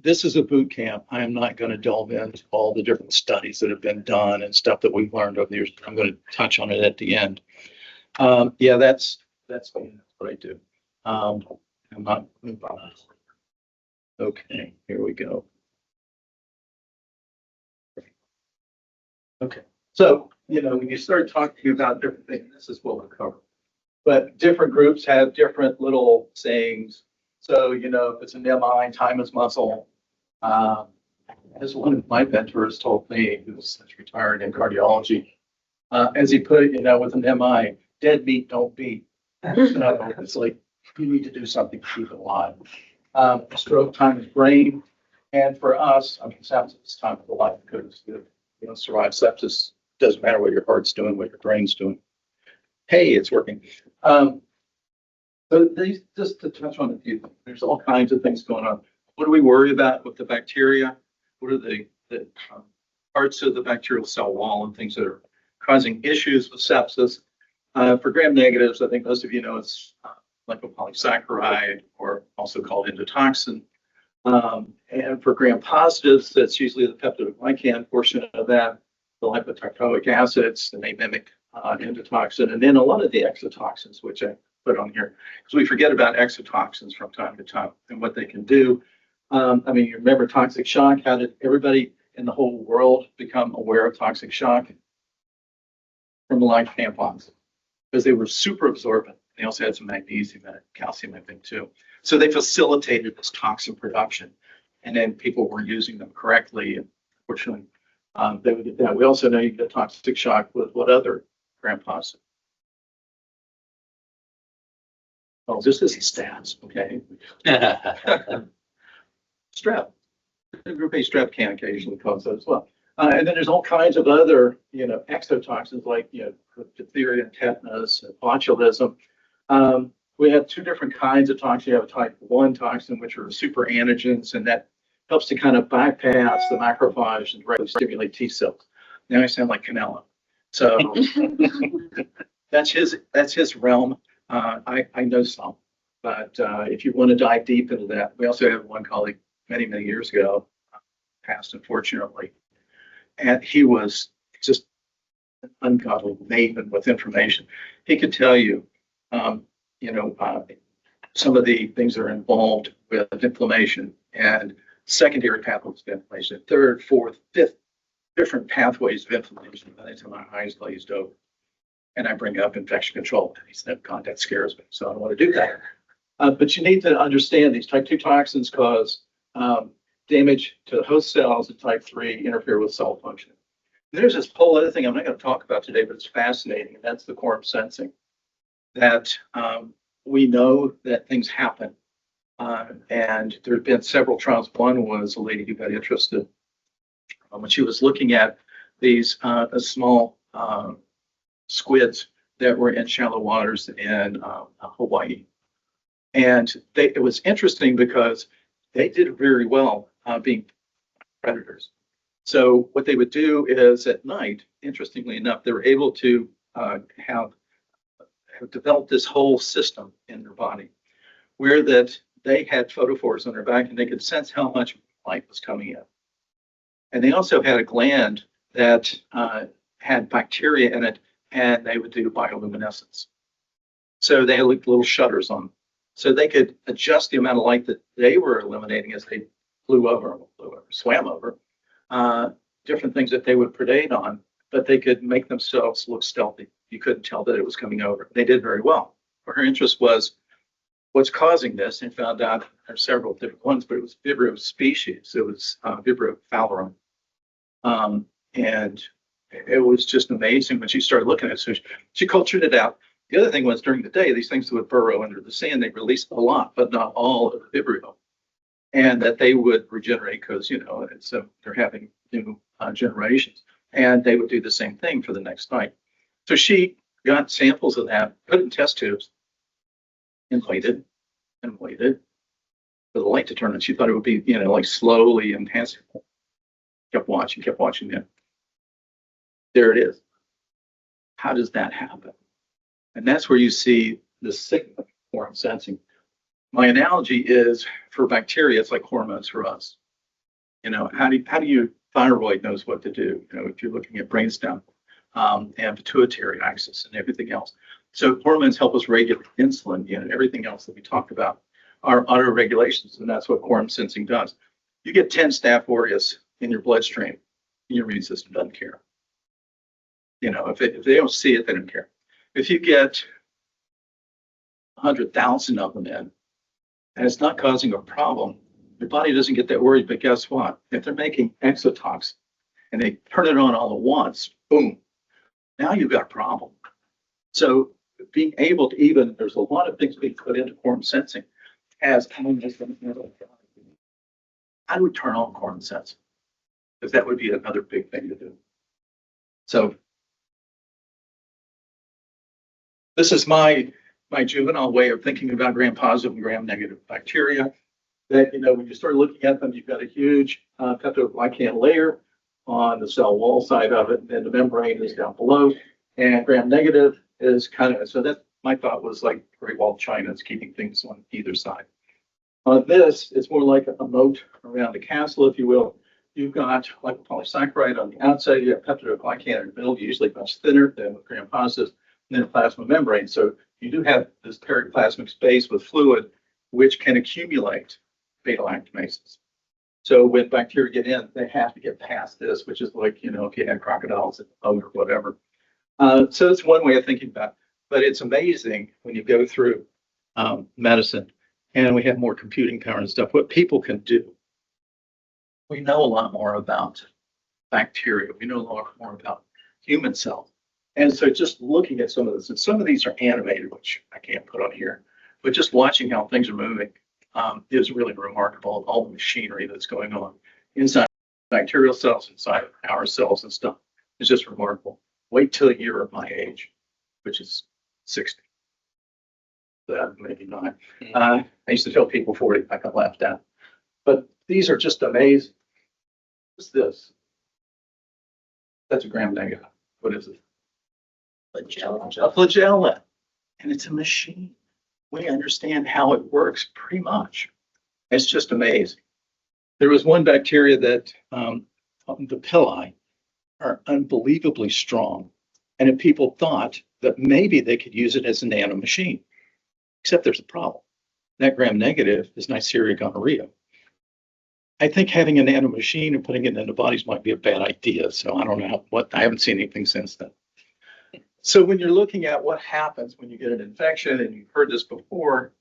this is a boot camp. I am not going to delve into all the different studies that have been done and stuff that we've learned over the years. I'm going to touch on it at the end. Yeah, that's what I do. I'm not. Okay, here we go. Okay, so when you start talking about different things, this is what we'll cover. But different groups have different little sayings. So if it's an MI, time is muscle. As one of my mentors told me, who's retired in cardiology, as he put it, with an MI, dead meat don't beat. So it's like you need to do something to keep it alive. Stroke, time is brain, and for us, sepsis is time of the life because survive sepsis. Doesn't matter what your heart's doing, what your brain's doing. Hey, it's working. So these, just to touch on a few things, there's all kinds of things going on. What do we worry about with the bacteria? What are the parts of the bacterial cell wall and things that are causing issues with sepsis? For gram negatives, I think most of you know it's lipopolysaccharide, or also called endotoxin. And for gram positives, that's usually the peptidoglycan portion of that, the lipotartaric acids, and they mimic endotoxin, and then a lot of the exotoxins, which I put on here, because we forget about exotoxins from time to time and what they can do. You remember toxic shock? How did everybody in the whole world become aware of toxic shock? From the line tampons, because they were super absorbent. They also had some magnesium and calcium, I think, too. So they facilitated this toxin production, and then people were using them correctly. And unfortunately, they would get that. We also know you get toxic shock with what other gram positive? Oh, this is stats, okay? Strep. Group A strep can occasionally cause that as well. And then there's all kinds of other, exotoxins like, diphtheria and tetanus and botulism. We have two different kinds of toxins. You have a type 1 toxin, which are super antigens, and that helps to kind of bypass the macrophage and regularly stimulate T cells. Now I sound like Canelo. So that's his realm. I know some, but if you want to dive deep into that, we also have one colleague many years ago, passed unfortunately, and he was just an ungodly maven with information. He could tell you, some of the things that are involved with inflammation and secondary pathways of inflammation, third, fourth, fifth different pathways of inflammation. By the time my eyes glazed over, and I bring up infection control, and he said, "God, that scares me, so I don't want to do that." But you need to understand these type 2 toxins cause damage to the host cells, and type 3 interfere with cell function. There's this whole other thing I'm not going to talk about today, but it's fascinating, and that's the quorum sensing. That we know that things happen, and there have been several trials. One was a lady who got interested when she was looking at these small squids that were in shallow waters in Hawaii. And it was interesting because they did very well being predators. So what they would do is at night, interestingly enough, they were able to have developed this whole system in their body where that they had photophores on their back and they could sense how much light was coming in. And they also had a gland that had bacteria in it, and they would do bioluminescence. So they had little shutters on them. So they could adjust the amount of light that they were eliminating as they swam over, different things that they would predate on, but they could make themselves look stealthy. You couldn't tell that it was coming over. They did very well. But her interest was what's causing this, and found out there are several different ones, but it was Vibrio species. It was Vibrio fallorum. And it was just amazing when she started looking at it. So she cultured it out. The other thing was during the day, these things would burrow under the sand. They released a lot, but not all of the Vibrio. And that they would regenerate because, so they're having new generations. And they would do the same thing for the next night. So she got samples of that, put it in test tubes, and waited for the light to turn on. She thought it would be, like slowly enhancing. Kept watching it. There it is. How does that happen? And that's where you see the signal of quorum sensing. My analogy is for bacteria, it's like hormones for us. How do you thyroid knows what to do? If you're looking at brainstem and pituitary axis and everything else. So hormones help us regulate insulin, everything else that we talked about are auto regulations, and that's what quorum sensing does. You get 10 Staph aureus in your bloodstream, your immune system doesn't care. If they don't see it, they don't care. If you get 100,000 of them in, and it's not causing a problem, your body doesn't get that worried. But guess what? If they're making exotoxin and they turn it on all at once, boom, now you've got a problem. So being able to there's a lot of things being put into quorum sensing as how do we turn on quorum sensing? Because that would be another big thing to do. So this is my juvenile way of thinking about gram-positive and gram-negative bacteria. That, when you start looking at them, you've got a huge peptidoglycan layer on the cell wall side of it, and then the membrane is down below. And gram-negative is so that my thought was like Great Wall of China is keeping things on either side. On this, it's more like a moat around a castle, if you will. You've got lipopolysaccharide on the outside, you have peptidoglycan in the middle, usually much thinner than with gram-positives, and then plasma membrane. So you do have this periplasmic space with fluid, which can accumulate beta-lactamases. So when bacteria get in, they have to get past this, which is like, if you had crocodiles at the boat or whatever. So it's one way of thinking about it. But it's amazing when you go through medicine and we have more computing power and stuff, what people can do. We know a lot more about bacteria. We know a lot more about human cells. And so just looking at some of this, and some of these are animated, which I can't put on here, but just watching how things are moving is really remarkable. All the machinery that's going on inside bacterial cells, inside our cells and stuff is just remarkable. Wait till you're my age, which is 60. Maybe not. I used to tell people 40, I got laughed at. But these are just amazing. What's this? That's a gram-negative. What is it? A flagella. And it's a machine. We understand how it works pretty much. It's just amazing. There was one bacteria that the pili are unbelievably strong. And if people thought that maybe they could use it as a nano machine, except there's a problem. That gram-negative is Neisseria gonorrhea. I think having a nano machine and putting it into bodies might be a bad idea. So I don't know I haven't seen anything since then. So when you're looking at what happens when you get an infection, and you've heard this before,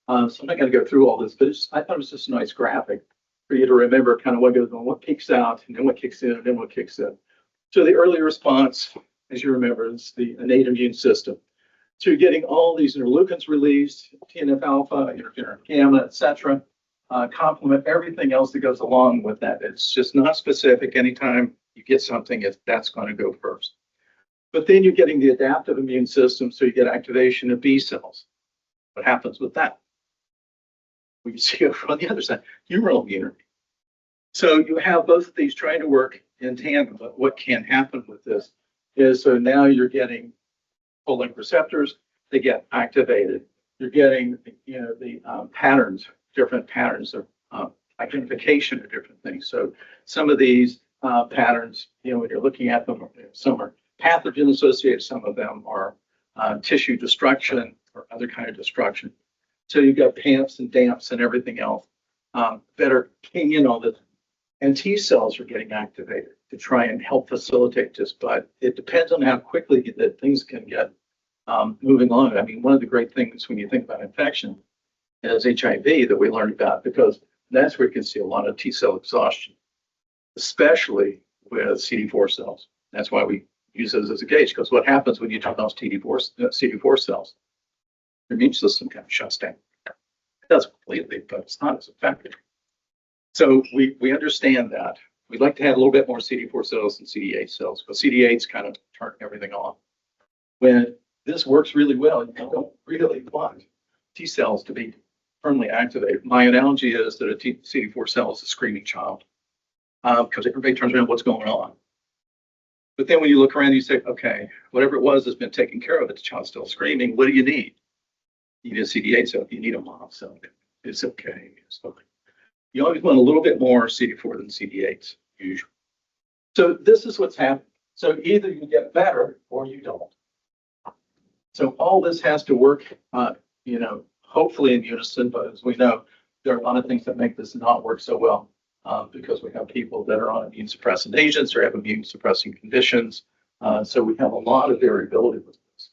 so I'm not going to go through all this, but I thought it was just a nice graphic for you to remember kind of what goes on, what peaks out, and then what kicks in, and then what kicks in. So the early response, as you remember, is the innate immune system. So you're getting all these interleukins released, TNF alpha, interferon gamma, etc. Complement everything else that goes along with that. It's just not specific. Anytime you get something, that's going to go first. But then you're getting the adaptive immune system, so you get activation of B cells. What happens with that? Well, you see over on the other side, humoral immunity. So you have both of these trying to work in tandem, but what can happen with this is, so now you're getting full-length receptors, they get activated. You're getting, the patterns, different patterns of identification of different things. So some of these patterns, when you're looking at them, some are pathogen associated, some of them are tissue destruction or other kind of destruction. So you've got PAMPs and DAMPs and everything else that are keying in on this. And T cells are getting activated to try and help facilitate this, but it depends on how quickly that things can get moving on. I mean, one of the great things when you think about infection is HIV that we learned about, because that's where you can see a lot of T cell exhaustion, especially with CD4 cells. That's why we use those as a gauge, because what happens when you turn off CD4 cells? Your immune system kind of shuts down. It does completely, but it's not as effective. So we understand that. We'd like to have a little bit more CD4 cells than CD8 cells, but CD8s kind of turn everything on. When this works really well, you don't really want T cells to be firmly activated. My analogy is that a CD4 cell is a screaming child, because everybody turns around, what's going on? But then when you look around, you say, okay, whatever it was has been taken care of. The child's still screaming. What do you need? You need a CD8 cell. You need a mom cell. It's okay. It's okay. You always want a little bit more CD4 than CD8 usually. So this is what's happening. So either you get better or you don't. So all this has to work, hopefully in unison, but as we know, there are a lot of things that make this not work so well because we have people that are on immune suppressant agents or have immune suppressing conditions. So we have a lot of variability with this.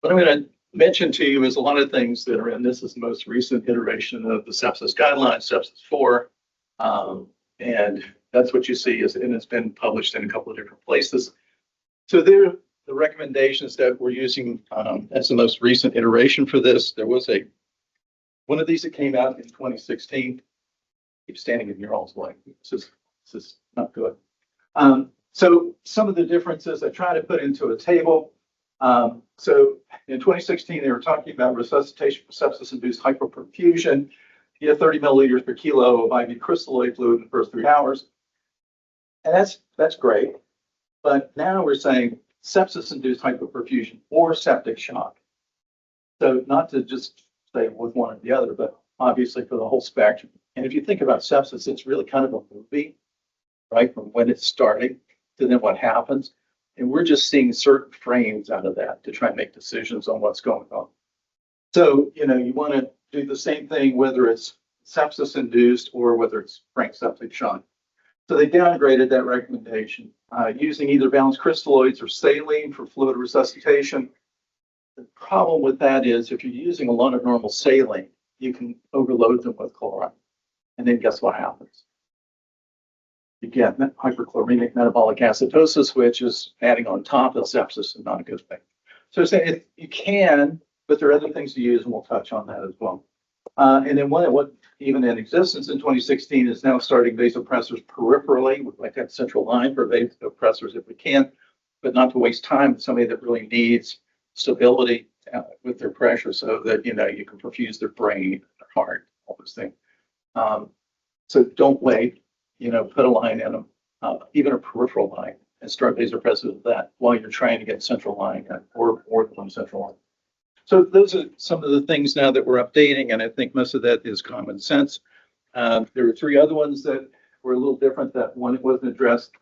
What I'm going to mention to you is a lot of things that are in this is the most recent iteration of the sepsis guidelines, sepsis 4. And that's what you see, and it's been published in a couple of different places. So there, the recommendations that we're using as the most recent iteration for this, there was one of these that came out in 2016. Keep standing in your all's way. This is not good. So some of the differences I try to put into a table. So in 2016, they were talking about resuscitation for sepsis-induced hyperperfusion. You have 30 milliliters per kilo of IV crystalloid fluid in the first 3 hours. And that's great. But now we're saying sepsis-induced hyperperfusion or septic shock. So not to just say with one or the other, but obviously for the whole spectrum. And if you think about sepsis, it's really kind of a movie, right? From when it's starting to then what happens. And we're just seeing certain frames out of that to try and make decisions on what's going on. So, you want to do the same thing, whether it's sepsis-induced or whether it's frank septic shock. So they downgraded that recommendation using either balanced crystalloids or saline for fluid resuscitation. The problem with that is if you're using a lot of normal saline, you can overload them with chloride. And then guess what happens? You get hyperchloremic metabolic acidosis, which is adding on top of sepsis and not a good thing. So saying you can, but there are other things to use, and we'll touch on that as well. And then what even in existence in 2016 is now starting vasopressors peripherally. We'd like to have central line for vasopressors if we can, but not to waste time with somebody that really needs stability with their pressure so that, you can perfuse their brain, their heart, all those things. So don't wait, put a line in them, even a peripheral line, and start vasopressors with that while you're trying to get central line or from central line. So those are some of the things now that we're updating, and I think most of that is common sense. There were 3 other ones that were a little different that one wasn't addressed.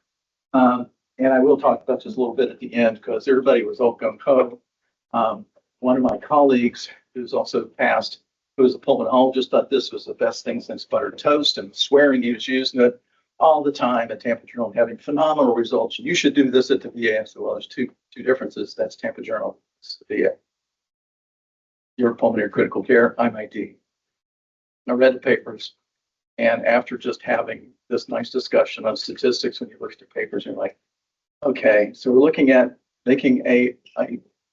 And I will talk about this a little bit at the end because everybody was all gung-ho. One of my colleagues who's also passed, who was a pulmonologist, thought this was the best thing since buttered toast and swearing he was using it all the time at Tampa Journal and having phenomenal results. You should do this at the VA. So, well, there's two differences. That's Tampa Journal, it's the VA. Your pulmonary critical care, I'm ID. I read the papers, and after just having this nice discussion on statistics, when you look at the papers, you're like, okay, so we're looking at making a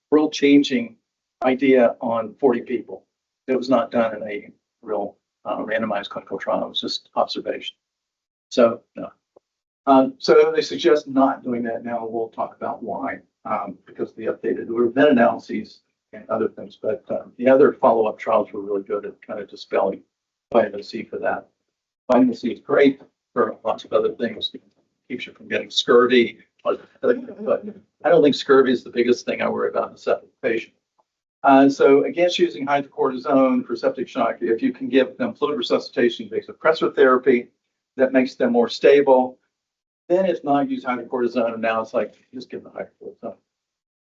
world-changing idea on 40 people. It was not done in a real randomized clinical trial. It was just observation. So, no. So they suggest not doing that now. We'll talk about why, because the updated, there were meta-analyses and other things, but the other follow-up trials were really good at kind of dispelling vitamin C for that. Vitamin C is great for lots of other things. It keeps you from getting scurvy. But I don't think scurvy is the biggest thing I worry about in a septic patient. So against using hydrocortisone for septic shock, if you can give them fluid resuscitation based on pressor therapy, that makes them more stable. Then if not, use hydrocortisone, and now it's like, just give them the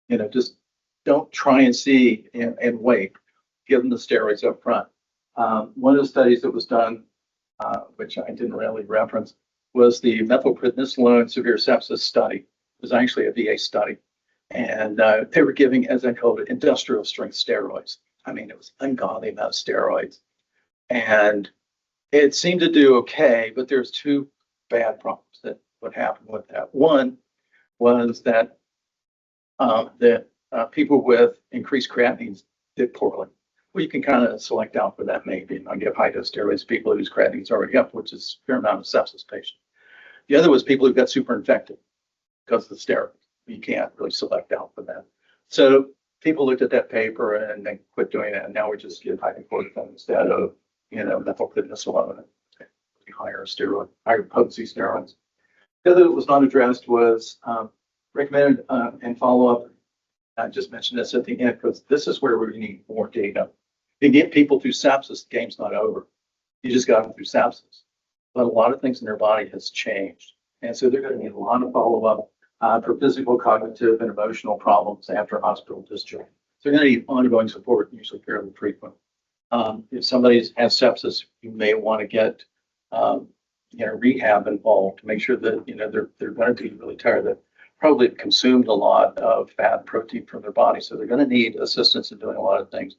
hydrocortisone. Just don't try and see and wait. Give them the steroids up front. One of the studies that was done, which I didn't really reference, was the methylprednisolone severe sepsis study. It was actually a VA study. And they were giving, as I called it, industrial strength steroids. I mean, it was ungodly amount of steroids. And it seemed to do okay, but there's 2 bad problems that would happen with that. One was that people with increased creatinines did poorly. Well, you can kind of select out for that maybe and not give high dose steroids to people whose creatinine is already up, which is a fair amount of sepsis patients. The other was people who got super infected because of the steroids. You can't really select out for that. So people looked at that paper and they quit doing that. And now we just give hydrocortisone instead of, methylprednisolone, higher potency steroids. The other that was not addressed was recommended and follow up. I just mentioned this at the end because this is where we need more data. you get people through sepsis, the game's not over. You just got them through sepsis. But a lot of things in their body has changed. And so they're going to need a lot of follow-up for physical, cognitive, and emotional problems after hospital discharge. So they're going to need ongoing support, usually fairly frequent. If somebody has sepsis, you may want to get rehab involved to make sure that they're going to be really tired. They've probably consumed a lot of fat and protein from their body, so they're going to need assistance in doing a lot of things.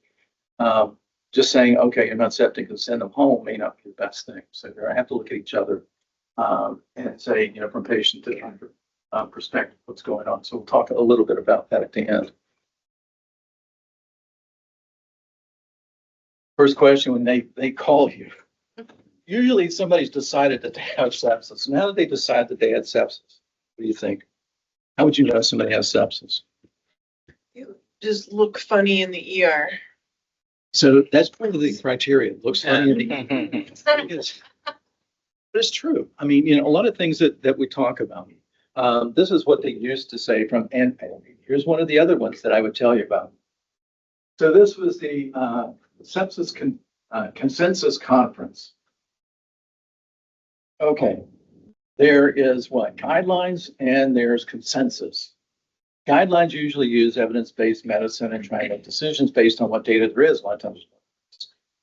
Just saying, okay, you're not septic and send them home may not be the best thing. So they're going to have to look at each other and say, from patient to doctor perspective, what's going on. So we'll talk a little bit about that at the end. First question, when they call you, usually somebody's decided that they have sepsis. Now that they decide that they had sepsis, what do you think? How would you know somebody has sepsis? You just look funny in the ER. So that's part of the criteria. It looks funny in the ER. But it's true. I mean, a lot of things that we talk about. This is what they used to say and here's one of the other ones that I would tell you about. So this was the sepsis consensus conference. Okay, there is what? Guidelines and there's consensus. Guidelines usually use evidence-based medicine and try to make decisions based on what data there is. A lot of times,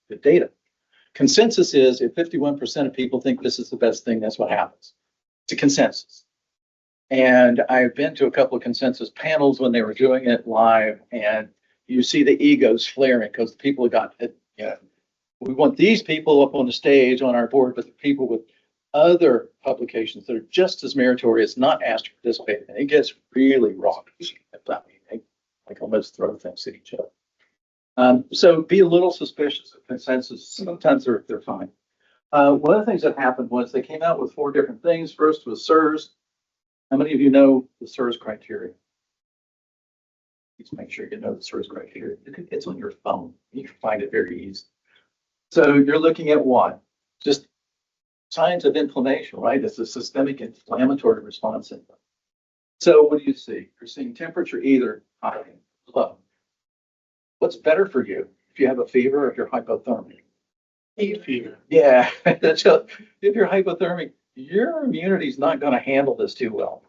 good data. Consensus is if 51% of people think this is the best thing, that's what happens. It's a consensus. And I've been to a couple of consensus panels when they were doing it live, and you see the egos flaring because the people got it. We want these people up on the stage on our board, but the people with other publications that are just as meritorious not asked to participate, and it gets really raucous. They almost throw things at each other. So be a little suspicious of consensus. Sometimes they're fine. One of the things that happened was they came out with 4 different things. First was SIRS. How many of you know the SIRS criteria? Please make sure you know the SIRS criteria. It's on your phone. You can find it very easy. So you're looking at what? Just signs of inflammation, right? It's a systemic inflammatory response syndrome. So what do you see? You're seeing temperature either high or low. What's better for you if you have a fever or if you're hypothermic? Fever. Yeah, so if you're hypothermic, your immunity is not going to handle this too well.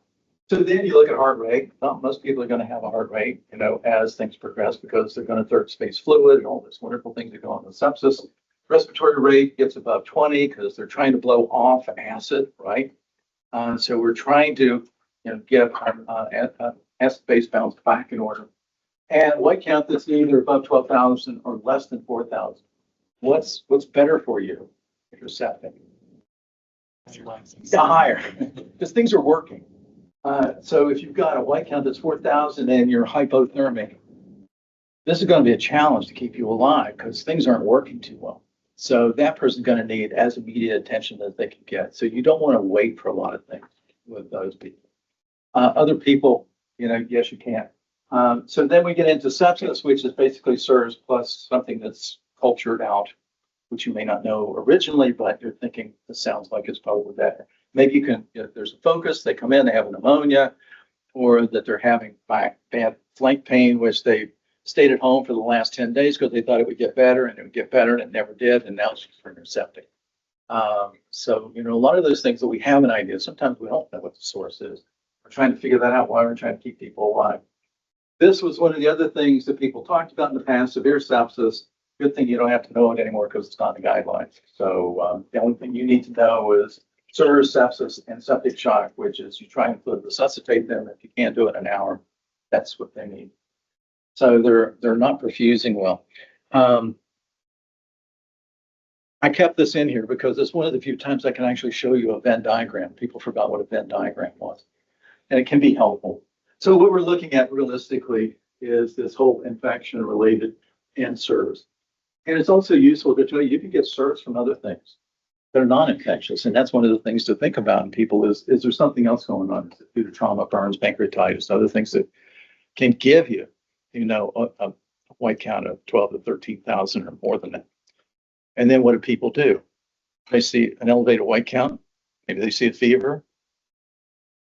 So then you look at heart rate. Well, most people are going to have a heart rate, as things progress because they're going to third space fluid and all this wonderful things that go on with sepsis. Respiratory rate gets above 20 because they're trying to blow off acid, right? So we're trying to, get our acid-base balance back in order. And white count that's either above 12,000 or less than 4,000. What's better for you if you're septic? Higher, because things are working. So if you've got a white count that's 4,000 and you're hypothermic, this is going to be a challenge to keep you alive because things aren't working too well. So that person's going to need as immediate attention as they can get. So you don't want to wait for a lot of things with those people. Other people, yes, you can. So then we get into sepsis, which is basically SIRS plus something that's cultured out, which you may not know originally, but you're thinking this sounds like it's probably better. Maybe you can, if there's a focus, they come in, they have a pneumonia, or that they're having bad flank pain, which they stayed at home for the last 10 days because they thought it would get better and it would get better and it never did. And now it's just septic. So, a lot of those things that we have an idea, sometimes we don't know what the source is. We're trying to figure that out while we're trying to keep people alive. This was one of the other things that people talked about in the past, severe sepsis. Good thing you don't have to know it anymore because it's not in the guidelines. So the only thing you need to know is SIRS, sepsis, and septic shock, which is you try and resuscitate them. If you can't do it in an hour, that's what they need. So they're not perfusing well. I kept this in here because it's one of the few times I can actually show you a Venn diagram. People forgot what a Venn diagram was, and it can be helpful. So what we're looking at realistically is this whole infection related and SIRS. And it's also useful to tell you can get SIRS from other things that are non-infectious. And that's one of the things to think about in people is there something else going on? Is it due to trauma, burns, pancreatitis, other things that can give you, a white count of 12 to 13,000 or more than that. And then what do people do? They see an elevated white count. Maybe they see a fever.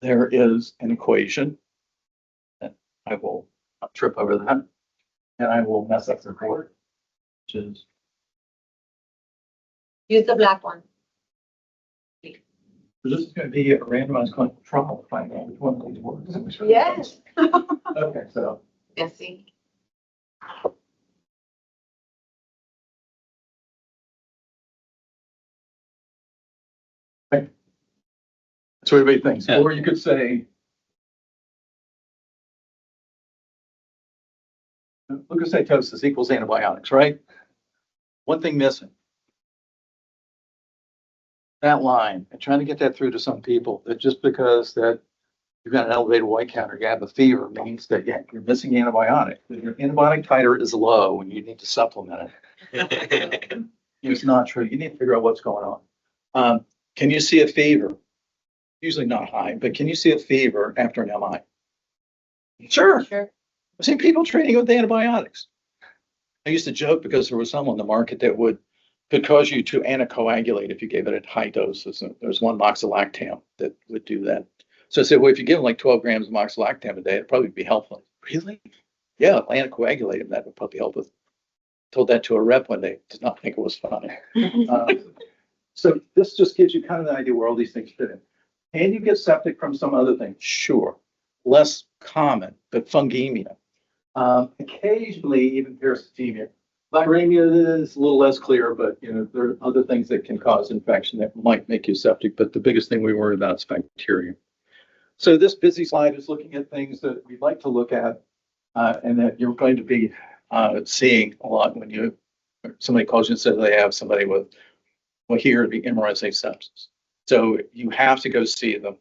There is an equation. I will trip over that and I will mess up the board. which is Use the black one. this is going to be a randomized clinical trial to find out which one of these works. Yes. Okay, so Yes, see. that's what everybody thinks. Yeah. Or you could say, leukocytosis equals antibiotics, right? One thing missing. That line, and trying to get that through to some people, that just because that you've got an elevated white count or you have a fever means that, yeah, you're missing antibiotic. That your antibiotic titer is low and you need to supplement it. It's not true. You need to figure out what's going on. Can you see a fever? Usually not high, but can you see a fever after an MI? Sure. Sure. I've seen people treating with antibiotics. I used to joke because there was some on the market that could cause you to anticoagulate if you gave it at high doses. And there's one moxilactam that would do that. So I said, well, if you give them like 12 grams of moxilactam a day, it'd probably be helpful. Really? Yeah, it'll anticoagulate them. That would probably help with. Told that to a rep one day. Did not think it was funny. So this just gives you kind of an idea where all these things fit in. Can you get septic from some other thing? Sure. Less common, but fungemia. Occasionally, even parasitemia. Viremia is a little less clear, but there are other things that can cause infection that might make you septic. But the biggest thing we worry about is bacteria. So this busy slide is looking at things that we'd like to look at, and that you're going to be seeing a lot when somebody calls you and says they have somebody with, well, here the MRSA sepsis. So you have to go see them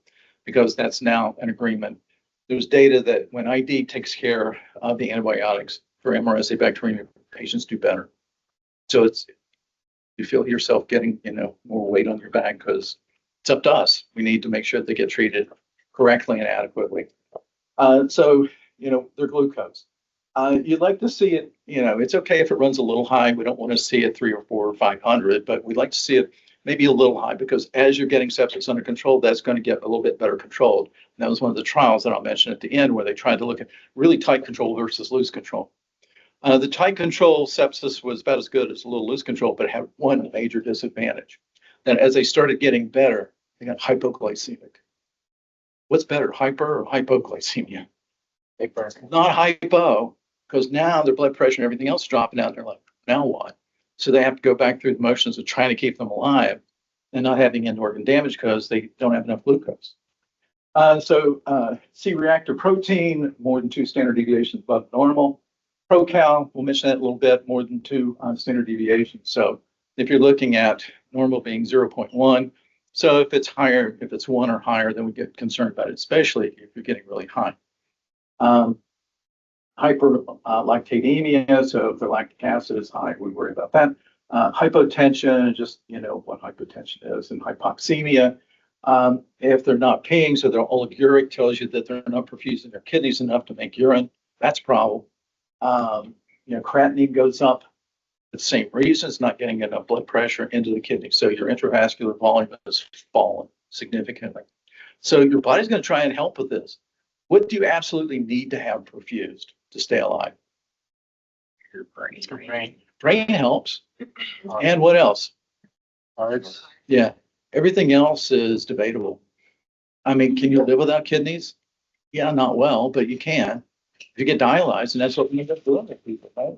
because that's now an agreement. There's data that when ID takes care of the antibiotics for MRSA bacteria, patients do better. So you feel yourself getting, more weight on your back because it's up to us. We need to make sure they get treated correctly and adequately. So, their glucose. You'd like to see it, it's okay if it runs a little high. We don't want to see it 300 or 400 or 500, but we'd like to see it maybe a little high because as you're getting sepsis under control, that's going to get a little bit better controlled. And that was one of the trials that I'll mention at the end where they tried to look at really tight control versus loose control. The tight control sepsis was about as good as a little loose control, but it had one major disadvantage. That as they started getting better, they got hypoglycemic. What's better, hyper or hypoglycemia? Hyper. Not hypo, because now their blood pressure and everything else is dropping out. They're like, now what? So they have to go back through the motions of trying to keep them alive and not having end organ damage because they don't have enough glucose. C-reactive protein, more than 2 standard deviations above normal. Procal, we'll mention that a little bit, more than 2 standard deviations. So if you're looking at normal being 0.1, so if it's higher, if it's 1 or higher, then we get concerned about it, especially if you're getting really high. Hyperlactatemia, so if the lactic acid is high, we worry about that. Hypotension, just what hypotension is, and hypoxemia. If they're not peeing, so they're oliguric, tells you that they're not perfusing their kidneys enough to make urine. That's a problem. Creatinine goes up. The same reason, it's not getting enough blood pressure into the kidney. So your intravascular volume has fallen significantly. So your body's going to try and help with this. What do you absolutely need to have perfused to stay alive? Your brain. Brain helps. And what else? Hearts. Yeah. Everything else is debatable. I mean, can you live without kidneys? Yeah, not well, but you can. If you get dialyzed, and that's what we end up doing with people, right?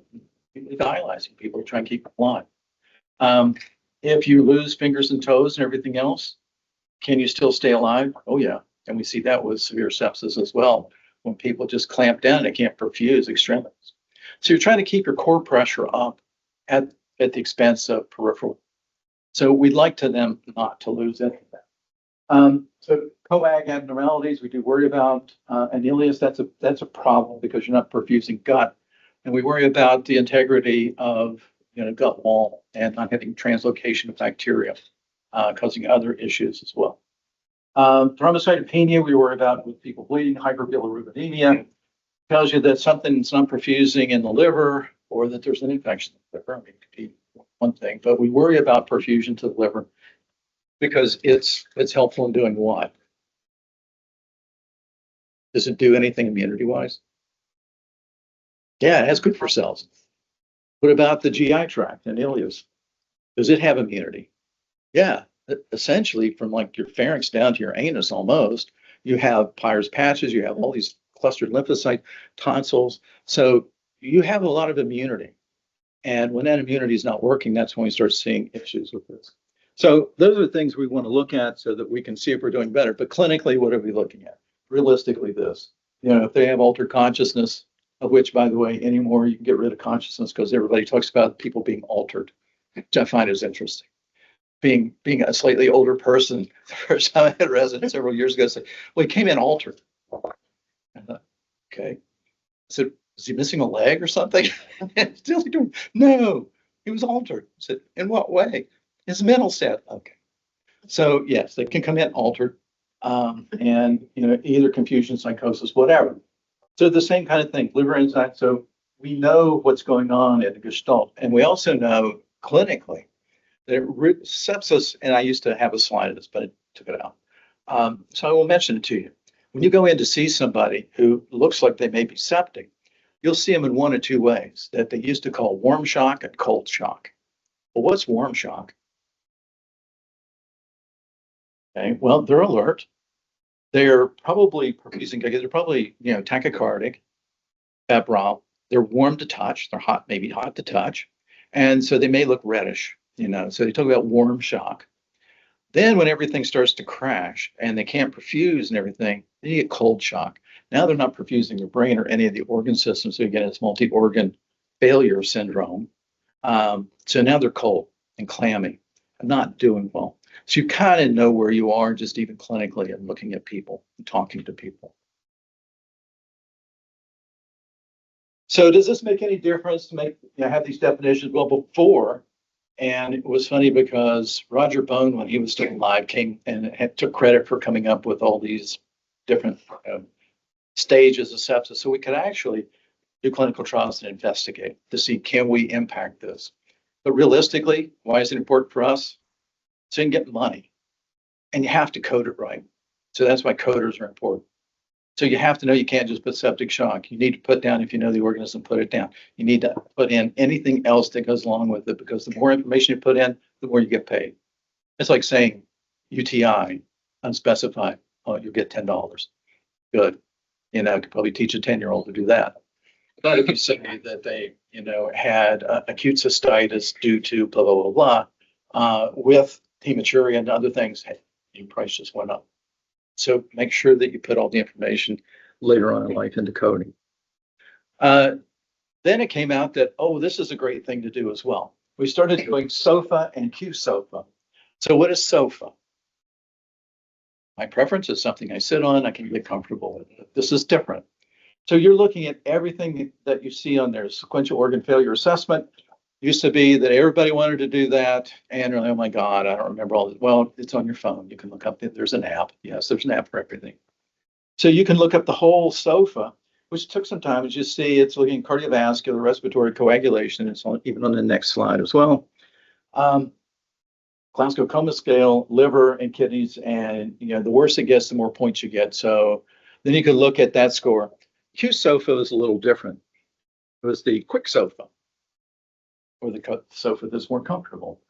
You're dialyzing people to try and keep them alive. If you lose fingers and toes and everything else, can you still stay alive? Oh, yeah. And we see that with severe sepsis as well, when people just clamp down and they can't perfuse extremities. So you're trying to keep your core pressure up at the expense of peripheral. So we'd like to them not to lose any of that. So coag abnormalities, we do worry about anilius. That's a problem because you're not perfusing gut. And we worry about the integrity of gut wall and not having translocation of bacteria, causing other issues as well. Thrombocytopenia, we worry about with people bleeding. Hyperbilirubinemia tells you that something's not perfusing in the liver or that there's an infection in the liver. I mean, it could be one thing, but we worry about perfusion to the liver because it's helpful in doing what? Does it do anything immunity-wise? Yeah, it has good for cells. What about the GI tract and ileus? Does it have immunity? Yeah, essentially from like your pharynx down to your anus almost, you have Peyer's patches, you have all these clustered lymphocyte tonsils. So you have a lot of immunity. And when that immunity is not working, that's when we start seeing issues with this. So those are things we want to look at so that we can see if we're doing better. But clinically, what are we looking at? Realistically, this, if they have altered consciousness, of which, by the way, anymore, you can get rid of consciousness because everybody talks about people being altered, which I find is interesting. Being a slightly older person, the first time I had a resident several years ago, said, well, he came in altered. I thought, okay. I said, is he missing a leg or something? Still doing, no, he was altered. I said, in what way? His mental state. Okay. So yes, they can come in altered, and either confusion, psychosis, whatever. So the same kind of thing, liver enzyme. So we know what's going on in the Gestalt, and we also know clinically that sepsis. And I used to have a slide of this, but I took it out. So I will mention it to you. When you go in to see somebody who looks like they may be septic, you'll see them in one of two ways that they used to call warm shock and cold shock. Well, what's warm shock? Okay, well, they're alert. They're probably perfusing, they're probably, tachycardic, febrile. They're warm to touch. They're hot, maybe hot to touch. And so they may look reddish, so they talk about warm shock. Then when everything starts to crash and they can't perfuse and everything, then you get cold shock. Now they're not perfusing their brain or any of the organ systems. So you get this multi-organ failure syndrome. So now they're cold and clammy and not doing well. So you kind of know where you are just even clinically and looking at people and talking to people. So does this make any difference to have these definitions? Well, before, and it was funny because Roger Bone, when he was still alive, came and took credit for coming up with all these different stages of sepsis. So we could actually do clinical trials and investigate to see, can we impact this? But realistically, why is it important for us? So you can get money, and you have to code it right. So that's why coders are important. So you have to know you can't just put septic shock. You need to put down, if you know the organism, put it down. You need to put in anything else that goes along with it, because the more information you put in, the more you get paid. It's like saying UTI, unspecified. Oh, you'll get $10. Good. I could probably teach a 10-year-old to do that. But if you say that they, had acute cystitis due to blah, blah, blah, blah, with hematuria and other things, hey, your price just went up. So make sure that you put all the information later on in life into coding. Then it came out that, this is a great thing to do as well. We started doing qSofa and qSofa. So what is SOFA? My preference is something I sit on, I can get comfortable with it. This is different. So you're looking at everything that you see on there. Sequential organ failure assessment used to be that everybody wanted to do that. And oh my God, I don't remember all this. Well, it's on your phone. You can look up, there's an app. Yes, there's an app for everything. So you can look up the whole SOFA, which took some time. As you see, it's looking at cardiovascular, respiratory, coagulation. It's even on the next slide as well. Glasgow Coma Scale, liver and kidneys. And the worse it gets, the more points you get. So then you can look at that score. qSofa is a little different. It was the quick SOFA, or the sofa that's more comfortable.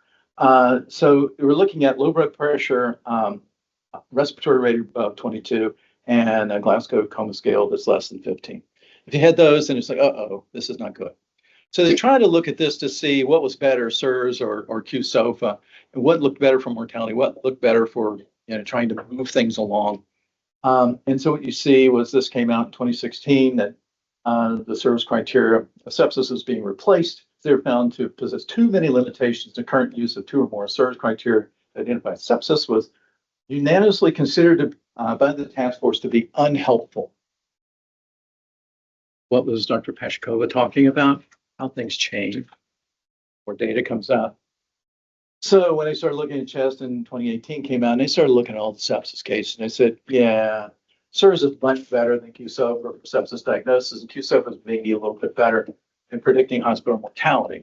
So we're looking at low blood pressure, respiratory rate above 22, and a Glasgow Coma Scale that's less than 15. If you had those, then it's like, this is not good. So they tried to look at this to see what was better, SIRS or qSofa, and what looked better for mortality, what looked better for trying to move things along. And so what you see was this came out in 2016 that the SIRS criteria of sepsis is being replaced. They're found to possess too many limitations. The current use of 2 or more SIRS criteria that identify sepsis was unanimously considered by the task force to be unhelpful. What was Dr. Pashkova talking about? How things change, more data comes out. So when they started looking at chest in 2018 came out, and they started looking at all the sepsis cases, and they said, yeah, SIRS is much better than qSofa for sepsis diagnosis, and qSofa is maybe a little bit better in predicting hospital mortality.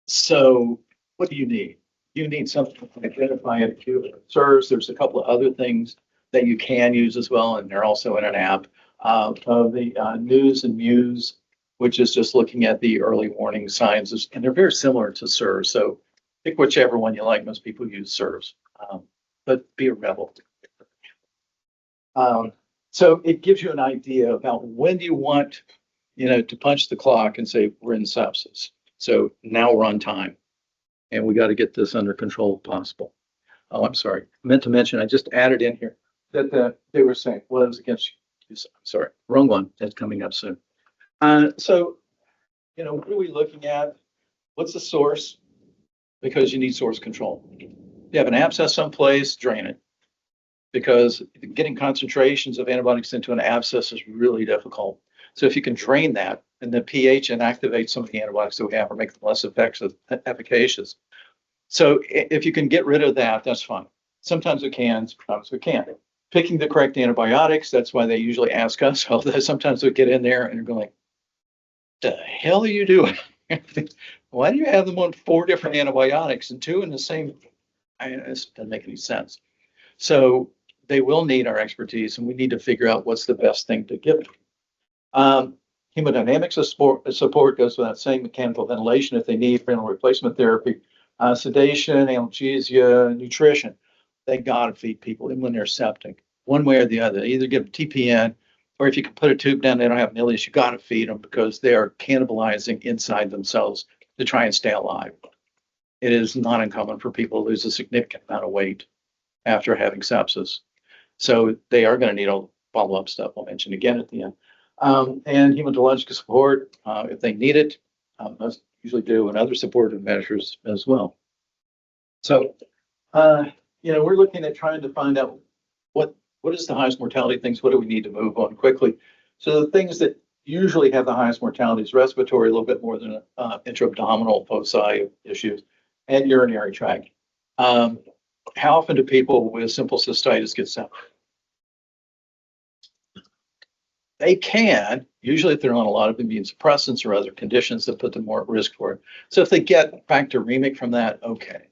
So what do you need? You need something to identify an acute SIRS. There's a couple of other things that you can use as well, and they're also in an app of the News and Muse which is just looking at the early warning signs, and they're very similar to SIRS. So pick whichever one you like. Most people use SIRS, but be a rebel. So it gives you an idea about when do you want, to punch the clock and say, we're in sepsis. So now we're on time and we got to get this under control if possible. Oh, I'm sorry. I meant to mention, I just added in here that they were saying, well, it was against, I'm sorry, wrong one. That's coming up soon. So, what are we looking at? What's the source? Because you need source control. If you have an abscess someplace, drain it. Because getting concentrations of antibiotics into an abscess is really difficult. So if you can drain that and the pH inactivate some of the antibiotics that we have or make them less efficacious. So if you can get rid of that, that's fine. Sometimes we can, sometimes we can't. Picking the correct antibiotics, that's why they usually ask us. Although sometimes we get in there and they're going, the hell are you doing? Why do you have them on 4 different antibiotics and 2 in the same? This doesn't make any sense. So they will need our expertise, and we need to figure out what's the best thing to give them. Hemodynamics support goes without saying. Mechanical ventilation if they need renal replacement therapy, sedation, analgesia, nutrition. They got to feed people even when they're septic, one way or the other. Either give them TPN, or if you can put a tube down, they don't have an ileus, you got to feed them because they are cannibalizing inside themselves to try and stay alive. It is not uncommon for people to lose a significant amount of weight after having sepsis. So they are going to need all the follow-up stuff I'll mention again at the end. And hematological support, if they need it, most usually do, and other supportive measures as well. So, we're looking at trying to find out what is the highest mortality things, what do we need to move on quickly. So the things that usually have the highest mortality is respiratory, a little bit more than intra-abdominal foci issues, and urinary tract. How often do people with simple cystitis get septic? They can, usually if they're on a lot of immune suppressants or other conditions that put them more at risk for it. So if they get bacteremic from that, okay,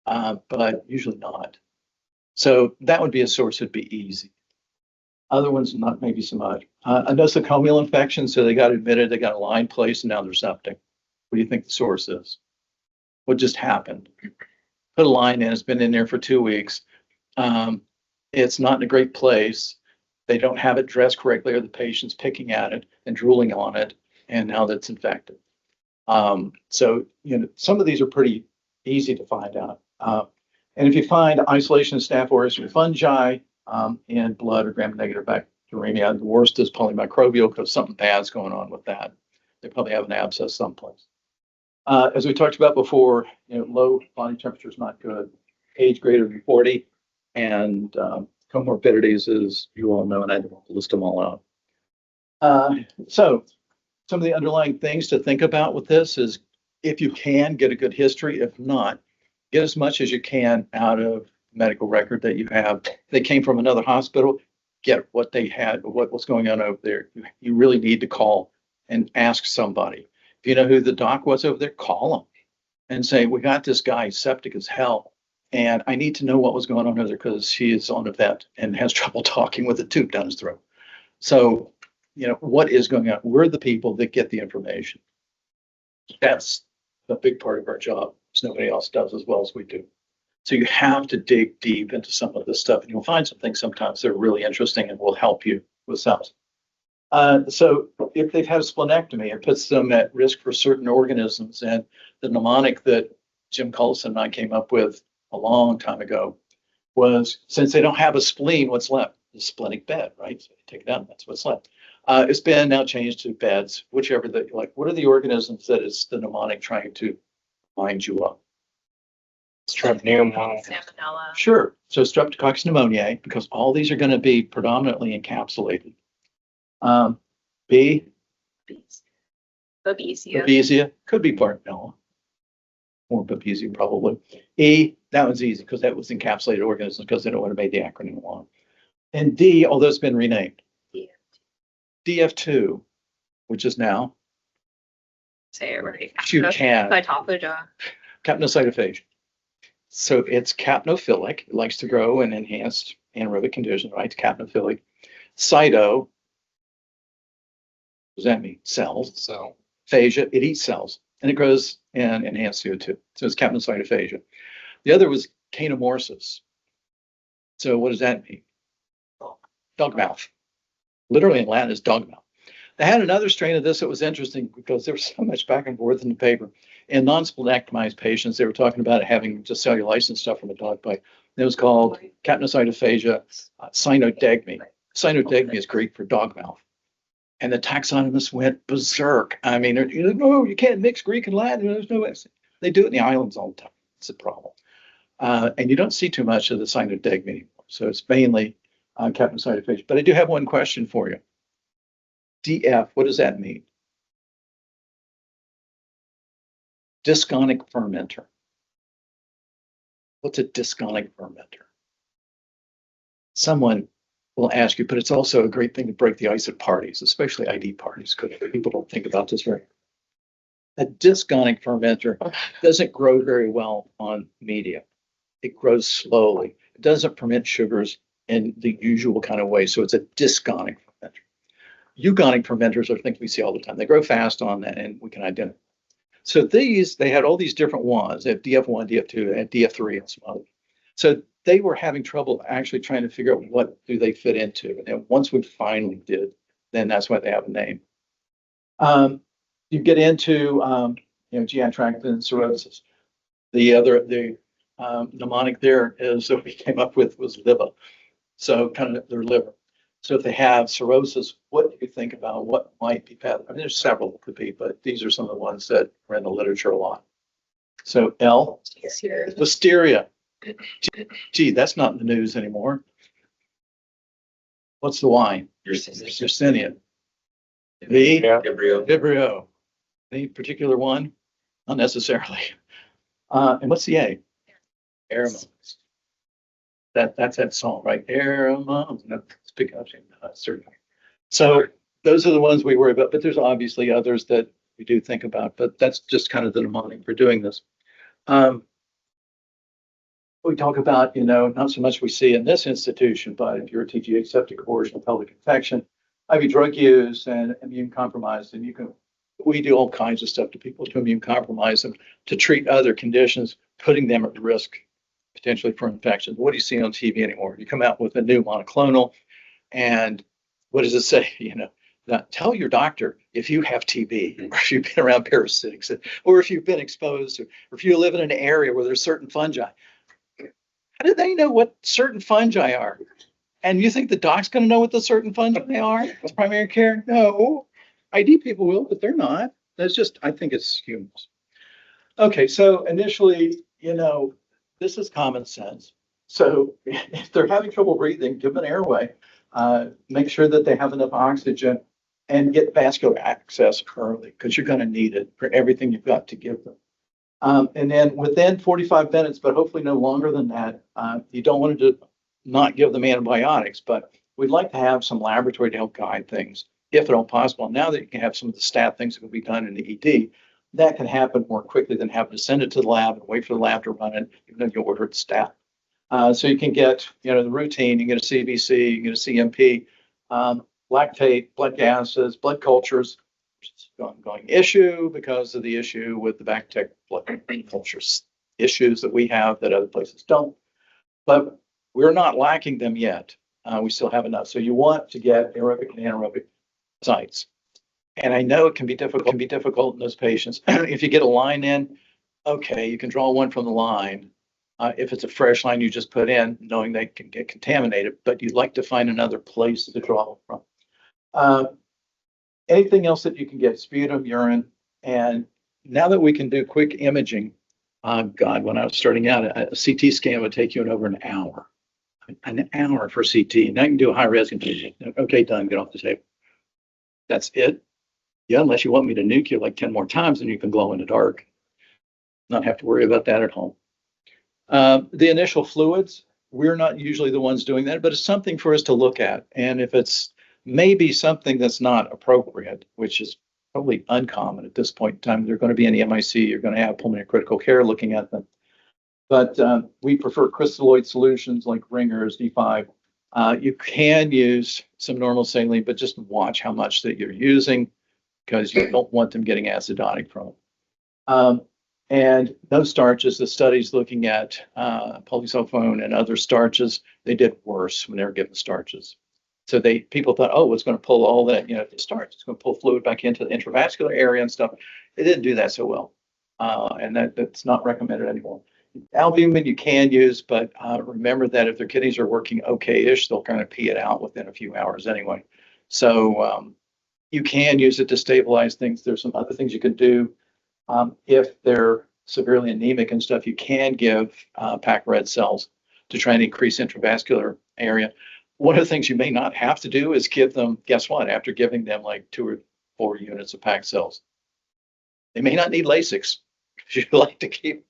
but usually not. So that would be a source that'd be easy. Other ones, not maybe so much. A nosocomial infection, so they got admitted, they got a line placed, and now they're septic. What do you think the source is? What just happened? Put a line in, it's been in there for 2 weeks. It's not in a great place. They don't have it dressed correctly, or the patient's picking at it and drooling on it, and now that's infected. So, some of these are pretty easy to find out. And if you find isolation of Staph aureus or fungi in blood or gram-negative bacteremia, the worst is polymicrobial because something bad's going on with that. They probably have an abscess someplace. As we talked about before, low body temperature is not good. Age greater than 40, and comorbidities, as you all know, and I don't list them all out. So some of the underlying things to think about with this is, if you can, get a good history. If not, get as much as you can out of medical record that you have. If they came from another hospital, get what they had, what's going on over there. You really need to call and ask somebody. If you know who the doc was over there, call them and say, we got this guy septic as hell, and I need to know what was going on over there because he is on a vent and has trouble talking with a tube down his throat. So, what is going on? We're the people that get the information. That's a big part of our job. Nobody else does as well as we do. So you have to dig deep into some of this stuff, and you'll find some things sometimes that are really interesting and will help you with sepsis. So if they've had a splenectomy, it puts them at risk for certain organisms. And the mnemonic that Jim Cullison and I came up with a long time ago was, since they don't have a spleen, what's left? The splenic bed, right? So you take it out, that's what's left. It's been now changed to beds, whichever that you like. What are the organisms that is the mnemonic trying to wind you up? Strep pneumonia. Salmonella. Sure. So Streptococcus pneumoniae, because all these are going to be predominantly encapsulated. B, Babesia. Babesia, could be Bartonella, or Babesia probably. E, that one's easy because that was encapsulated organisms because they don't want to make the acronym long. And D, although it's been renamed. DF2, which is now Say it right. You can. Pathophysiology. capnocytophage. So it's capnophilic. It likes to grow in enhanced anaerobic conditions, right? It's capnophilic. Cyto, does that mean? Cells. So, Phasia, it eats cells and it grows and enhances CO2. So it's capnocytophagia. The other was canomorphosis. So what does that mean? Dog mouth. Literally in Latin is dog mouth. They had another strain of this that was interesting because there was so much back and forth in the paper. In non-splenectomized patients, they were talking about having just cellulitis and stuff from a dog bite. It was called capnocytophagia cynodegmy. Cynodegmy is Greek for dog mouth. And the taxonomists went berserk. I mean, no, you can't mix Greek and Latin. There's no way. They do it in the islands all the time. It's a problem. And you don't see too much of the cynodegmy anymore. So it's mainly capnocytophagia. But I do have one question for you. DF, what does that mean? Dysgonic fermenter. What's a dysgonic fermenter? Someone will ask you, but it's also a great thing to break the ice at parties, especially ID parties, because people don't think about this very. A dysgonic fermenter doesn't grow very well on media. It grows slowly. It doesn't ferment sugars in the usual kind of way, so it's a dysgonic fermenter. Eugonic fermenters are things we see all the time. They grow fast on that, and we can identify. So these, they had all these different ones. They have DF1, DF2, and DF3, and some others. So they were having trouble actually trying to figure out what do they fit into. And once we finally did, then that's why they have a name. You get into GI tract and cirrhosis. The mnemonic there is that we came up with was liver. So kind of their liver. So if they have cirrhosis, what do you think about what might be pathogen? I mean, there's several that could be, but these are some of the ones that are in the literature a lot. So L, listeria. Gee, that's not in the news anymore. What's the Y? Yersinia. V, yeah. Vibrio. Any particular one? Not necessarily. And what's the A? Aromas. That's that song, right? Aromas. Speak up, certainly. So those are the ones we worry about, but there's obviously others that we do think about, but that's just kind of the mnemonic for doing this. We talk about, not so much we see in this institution, but if you're a TGA septic abortion, or pelvic infection, IV drug use and immune compromised, and we do all kinds of stuff to people to immune compromise them to treat other conditions, putting them at risk potentially for infections. What do you see on TV anymore? You come out with a new monoclonal, and what does it say? Now tell your doctor if you have TB, or if you've been around parasitics, or if you've been exposed, or if you live in an area where there's certain fungi. How do they know what certain fungi are? And you think the doc's going to know what the certain fungi are? It's primary care? No. ID people will, but they're not. That's just, I think it's humans. Okay, so initially, this is common sense. So if they're having trouble breathing, give them an airway. Make sure that they have enough oxygen and get vascular access early because you're going to need it for everything you've got to give them. And then within 45 minutes, but hopefully no longer than that, you don't want to not give them antibiotics, but we'd like to have some laboratory to help guide things, if at all possible. Now that you can have some of the stat things that can be done in the ED, that can happen more quickly than having to send it to the lab and wait for the lab to run it, even though you order it stat. So you can get, the routine, you get a CBC, you get a CMP, lactate, blood gases, blood cultures, which is an ongoing issue because of the issue with the Bacterial blood cultures issues that we have that other places don't. But we're not lacking them yet. We still have enough. So you want to get aerobic and anaerobic sites. And I know it can be difficult in those patients. If you get a line in, okay, you can draw one from the line. If it's a fresh line you just put in, knowing they can get contaminated, but you'd like to find another place to draw from. Anything else that you can get, sputum, urine, and now that we can do quick imaging, God, when I was starting out, a CT scan would take you in over an hour. An hour for CT. Now you can do a high res. Okay, done, get off the table. That's it. Yeah, unless you want me to nuke you like 10 more times and you can glow in the dark. Not have to worry about that at home. The initial fluids, we're not usually the ones doing that, but it's something for us to look at. And if it's maybe something that's not appropriate, which is probably uncommon at this point in time, they're going to be in the MIC, you're going to have pulmonary critical care looking at them. But we prefer crystalloid solutions like Ringer's, D5. You can use some normal saline, but just watch how much that you're using. because you don't want them getting acidotic from it. And no starches, the studies looking at polysulfone and other starches, they did worse when they were given starches. So people thought, oh, it's going to pull all that, the starch. It's going to pull fluid back into the intravascular area and stuff. It didn't do that so well. And that's not recommended anymore. Albumin you can use, but remember that if their kidneys are working okay-ish, they'll kind of pee it out within a few hours anyway. So you can use it to stabilize things. There's some other things you can do. If they're severely anemic and stuff, you can give packed red cells to try and increase intravascular area. One of the things you may not have to do is give them, guess what, after giving them like 2 or 4 units of packed cells, they may not need Lasix. You'd like to keep,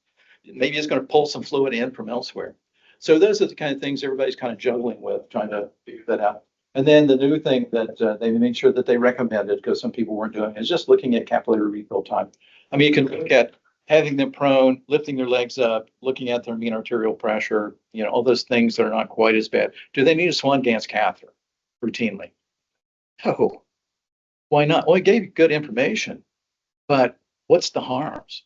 maybe it's going to pull some fluid in from elsewhere. So those are the kind of things everybody's kind of juggling with, trying to figure that out. And then the new thing that they made sure that they recommended, because some people weren't doing, is just looking at capillary refill time. I mean, you can look at having them prone, lifting their legs up, looking at their mean arterial pressure, all those things that are not quite as bad. Do they need a Swan-Ganz catheter routinely? No. Why not? Well, it gave you good information, but what's the harms?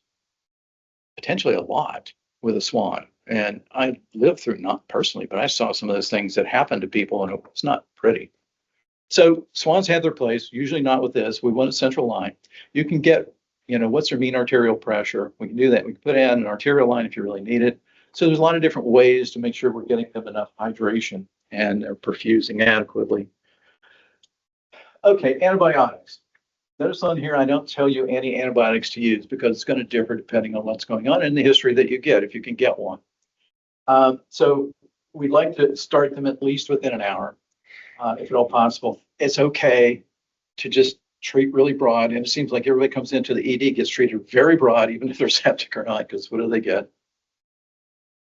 Potentially a lot with a Swan. And I lived through, not personally, but I saw some of those things that happened to people, and it was not pretty. So Swans have their place, usually not with this. We want a central line. You can get, what's their mean arterial pressure? We can do that. We can put in an arterial line if you really need it. So there's a lot of different ways to make sure we're getting them enough hydration and they're perfusing adequately. Okay, antibiotics. Notice on here, I don't tell you any antibiotics to use because it's going to differ depending on what's going on in the history that you get, if you can get one. So we'd like to start them at least within an hour, if at all possible. It's okay to just treat really broad. And it seems like everybody comes into the ED, gets treated very broad, even if they're septic or not, because what do they get?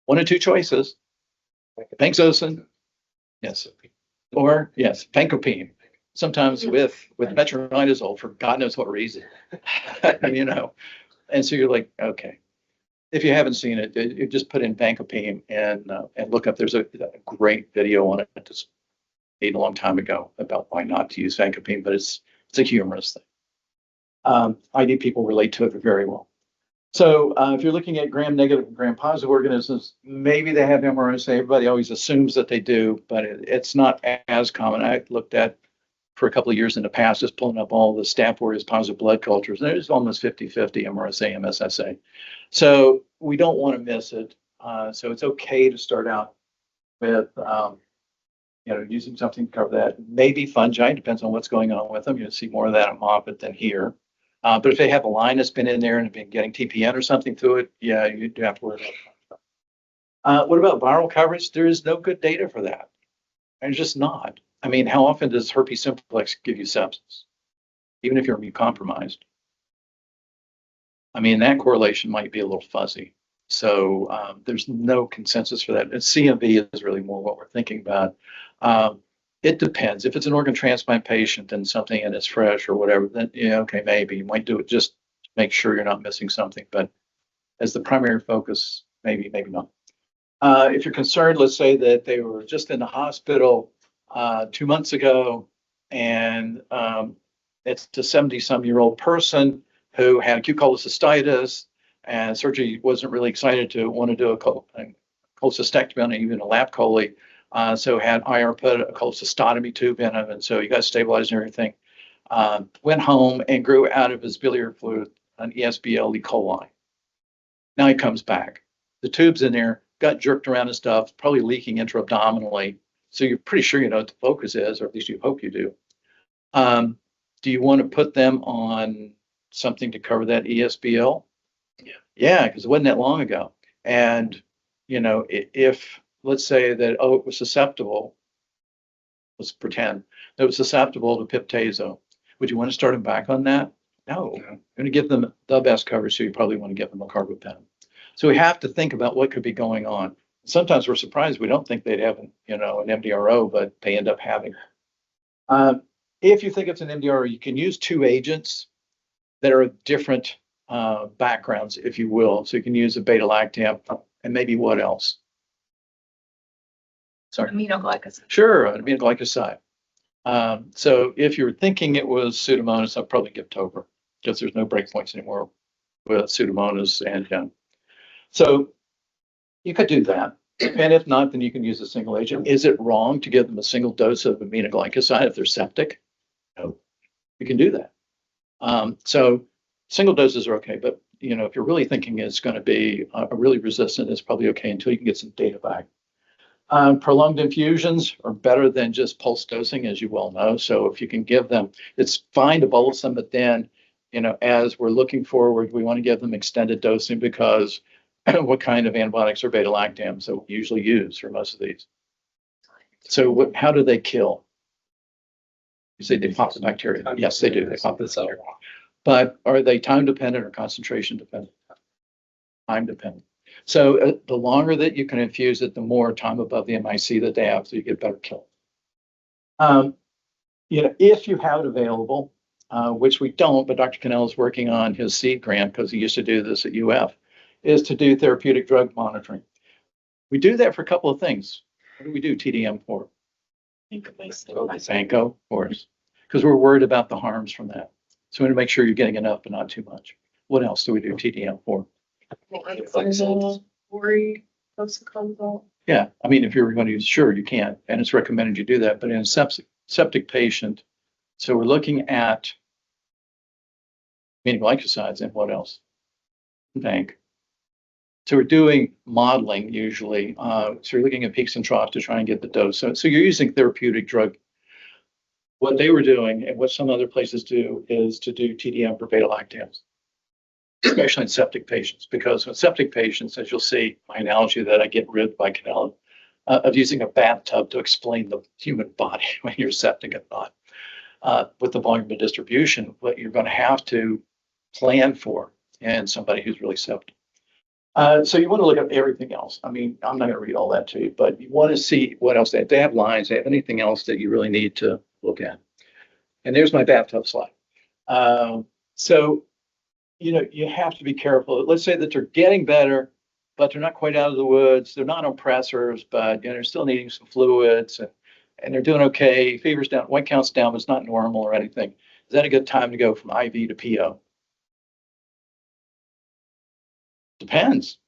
1 or 2 choices. Benzocin, yes. Or, yes, pancopine. Sometimes with metronidazole for God knows what reason, And so you're like, okay. If you haven't seen it, you just put in pancopine and look up. There's a great video on it just made a long time ago about why not to use pancopine, but it's a humorous thing. ID people relate to it very well. So if you're looking at gram-negative and gram-positive organisms, maybe they have MRSA. Everybody always assumes that they do, but it's not as common. I looked at for a couple of years in the past, just pulling up all the Staph aureus positive blood cultures. There's almost 50-50 MRSA, MSSA. So we don't want to miss it. So it's okay to start out with, using something to cover that. Maybe fungi, depends on what's going on with them. You'll see more of that at Moffitt than here. But if they have a line that's been in there and been getting TPN or something through it, yeah, you do have to worry about that. What about viral coverage? There is no good data for that. There's just not. I mean, how often does herpes simplex give you sepsis? Even if you're immune compromised. I mean, that correlation might be a little fuzzy. So there's no consensus for that. And CMV is really more what we're thinking about. It depends. If it's an organ transplant patient and something and it's fresh or whatever, then okay, maybe you might do it just to make sure you're not missing something. But as the primary focus, maybe not. If you're concerned, let's say that they were just in the hospital 2 months ago, and it's a 70-some-year-old person who had acute cholecystitis, and surgery wasn't really excited to want to do a cholecystectomy on even a lap chole. So had IR put a cholecystotomy tube in him, and so he got stabilized and everything. Went home and grew out of his biliary fluid an ESBL E. coli. Now he comes back. The tube's in there, got jerked around and stuff, probably leaking intra-abdominally. So you're pretty sure you know what the focus is, or at least you hope you do. Do you want to put them on something to cover that ESBL? Yeah, because it wasn't that long ago. And, if let's say that, it was susceptible, let's pretend that it was susceptible to piptazo. Would you want to start them back on that? No. You're going to give them the best coverage, so you probably want to give them a carbapenem. So we have to think about what could be going on. Sometimes we're surprised we don't think they'd have, an MDRO, but they end up having. If you think it's an MDRO, you can use 2 agents that are of different backgrounds, if you will. So you can use a beta-lactam and maybe what else? Sorry. Aminoglycoside. Sure, an aminoglycoside. So if you're thinking it was Pseudomonas, I'll probably give Tober because there's no breakpoints anymore with Pseudomonas and so you could do that. And if not, then you can use a single agent. Is it wrong to give them a single dose of aminoglycoside if they're septic? No, you can do that. So single doses are okay, but if you're really thinking it's going to be a really resistant, it's probably okay until you can get some data back. Prolonged infusions are better than just pulse dosing, as you well know. So if you can give them, it's fine to bolus them, but then, as we're looking forward, we want to give them extended dosing because what kind of antibiotics are beta-lactams that we usually use for most of these? So how do they kill? You say they pop the bacteria. Yes, they do. They pop the bacteria. But are they time dependent or concentration dependent? Time dependent. So the longer that you can infuse it, the more time above the MIC that they have, so you get better kill. If you have it available, which we don't, but Dr. Cannell is working on his seed grant because he used to do this at UF, is to do therapeutic drug monitoring. We do that for a couple of things. What do we do TDM for? Banco, of course, because we're worried about the harms from that. So we want to make sure you're getting enough, but not too much. What else do we do TDM for? Yeah, I mean, if you're going to use, sure, you can, and it's recommended you do that. But in a septic patient, so we're looking at aminoglycosides and what else? Bank. So we're doing modeling usually. So you're looking at peaks and troughs to try and get the dose. So you're using therapeutic drug. What they were doing and what some other places do is to do TDM for beta-lactams, especially in septic patients, because with septic patients, as you'll see, my analogy that I get rid by Cannell, of using a bathtub to explain the human body when you're septic and not. With the volume of distribution, what you're going to have to plan for in somebody who's really septic. So you want to look at everything else. I mean, I'm not going to read all that to you, but you want to see what else they have lines, they have anything else that you really need to look at. And there's my bathtub slide. So, you have to be careful. Let's say that they're getting better, but they're not quite out of the woods. They're not on pressors, but they're still needing some fluids and they're doing okay. Fever's down, white count's down, but it's not normal or anything. Is that a good time to go from IV to PO? Depends.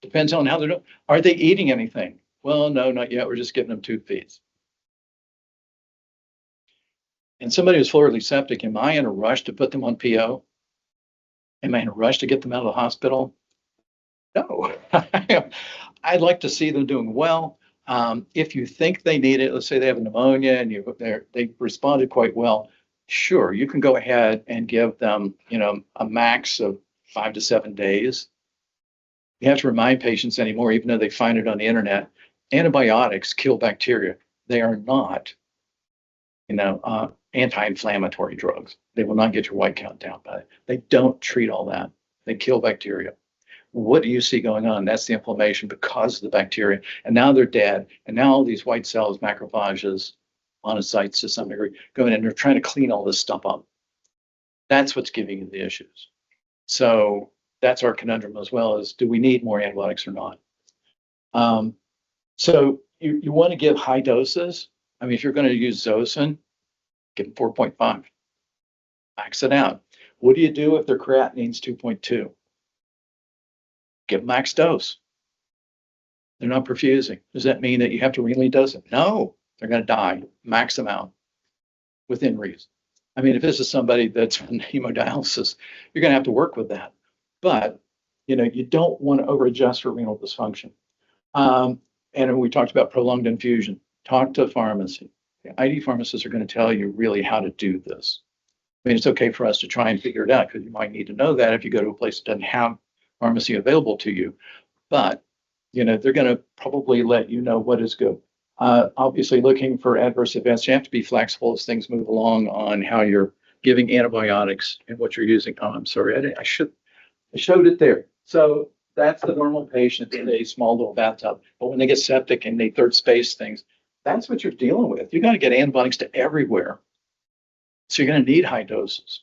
Depends on how they're doing. Are they eating anything? Well, no, not yet. We're just giving them tube feeds. And somebody who's fluidly septic, am I in a rush to put them on PO? Am I in a rush to get them out of the hospital? No. I'd like to see them doing well. If you think they need it, let's say they have a pneumonia and they responded quite well, sure, you can go ahead and give them, a max of 5 to 7 days. You have to remind patients anymore, even though they find it on the internet, antibiotics kill bacteria. They are not, anti-inflammatory drugs. They will not get your white count down, but they don't treat all that. They kill bacteria. What do you see going on? That's the inflammation because of the bacteria. And now they're dead. And now all these white cells, macrophages, monocytes to some degree, go in and they're trying to clean all this stuff up. That's what's giving you the issues. So that's our conundrum as well, is do we need more antibiotics or not? So you want to give high doses. I mean, if you're going to use Zosyn, give them 4.5. Max it out. What do you do if their creatinine's 2.2? Give them max dose. They're not perfusing. Does that mean that you have to really dose it? No, they're going to die. Max them out within reason. I mean, if this is somebody that's on hemodialysis, you're going to have to work with that. But, you don't want to over-adjust for renal dysfunction. And we talked about prolonged infusion. Talk to a pharmacy. The ID pharmacists are going to tell you really how to do this. I mean, it's okay for us to try and figure it out because you might need to know that if you go to a place that doesn't have pharmacy available to you. But, they're going to probably let you know what is good. Obviously, looking for adverse events, you have to be flexible as things move along on how you're giving antibiotics and what you're using. Oh, I'm sorry, I showed it there. So that's the normal patient in a small little bathtub. But when they get septic and they third space things, that's what you're dealing with. You got to get antibiotics to everywhere. So you're going to need high doses.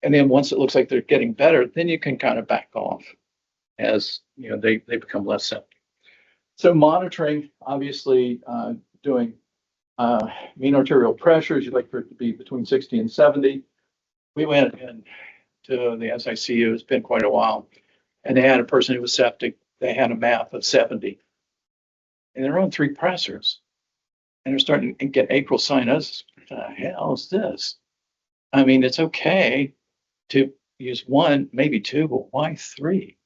And then once it looks like they're getting better, then you can kind of back off as they become less septic. So monitoring, obviously, doing Mean arterial pressures, you'd like for it to be between 60 and 70. We went in to the SICU, it's been quite a while, and they had a person who was septic. They had a MAP of 70, and they're on 3 pressors, and they're starting to get acral sinus. What the hell is this? I mean, it's okay to use 1, maybe 2, but why 3?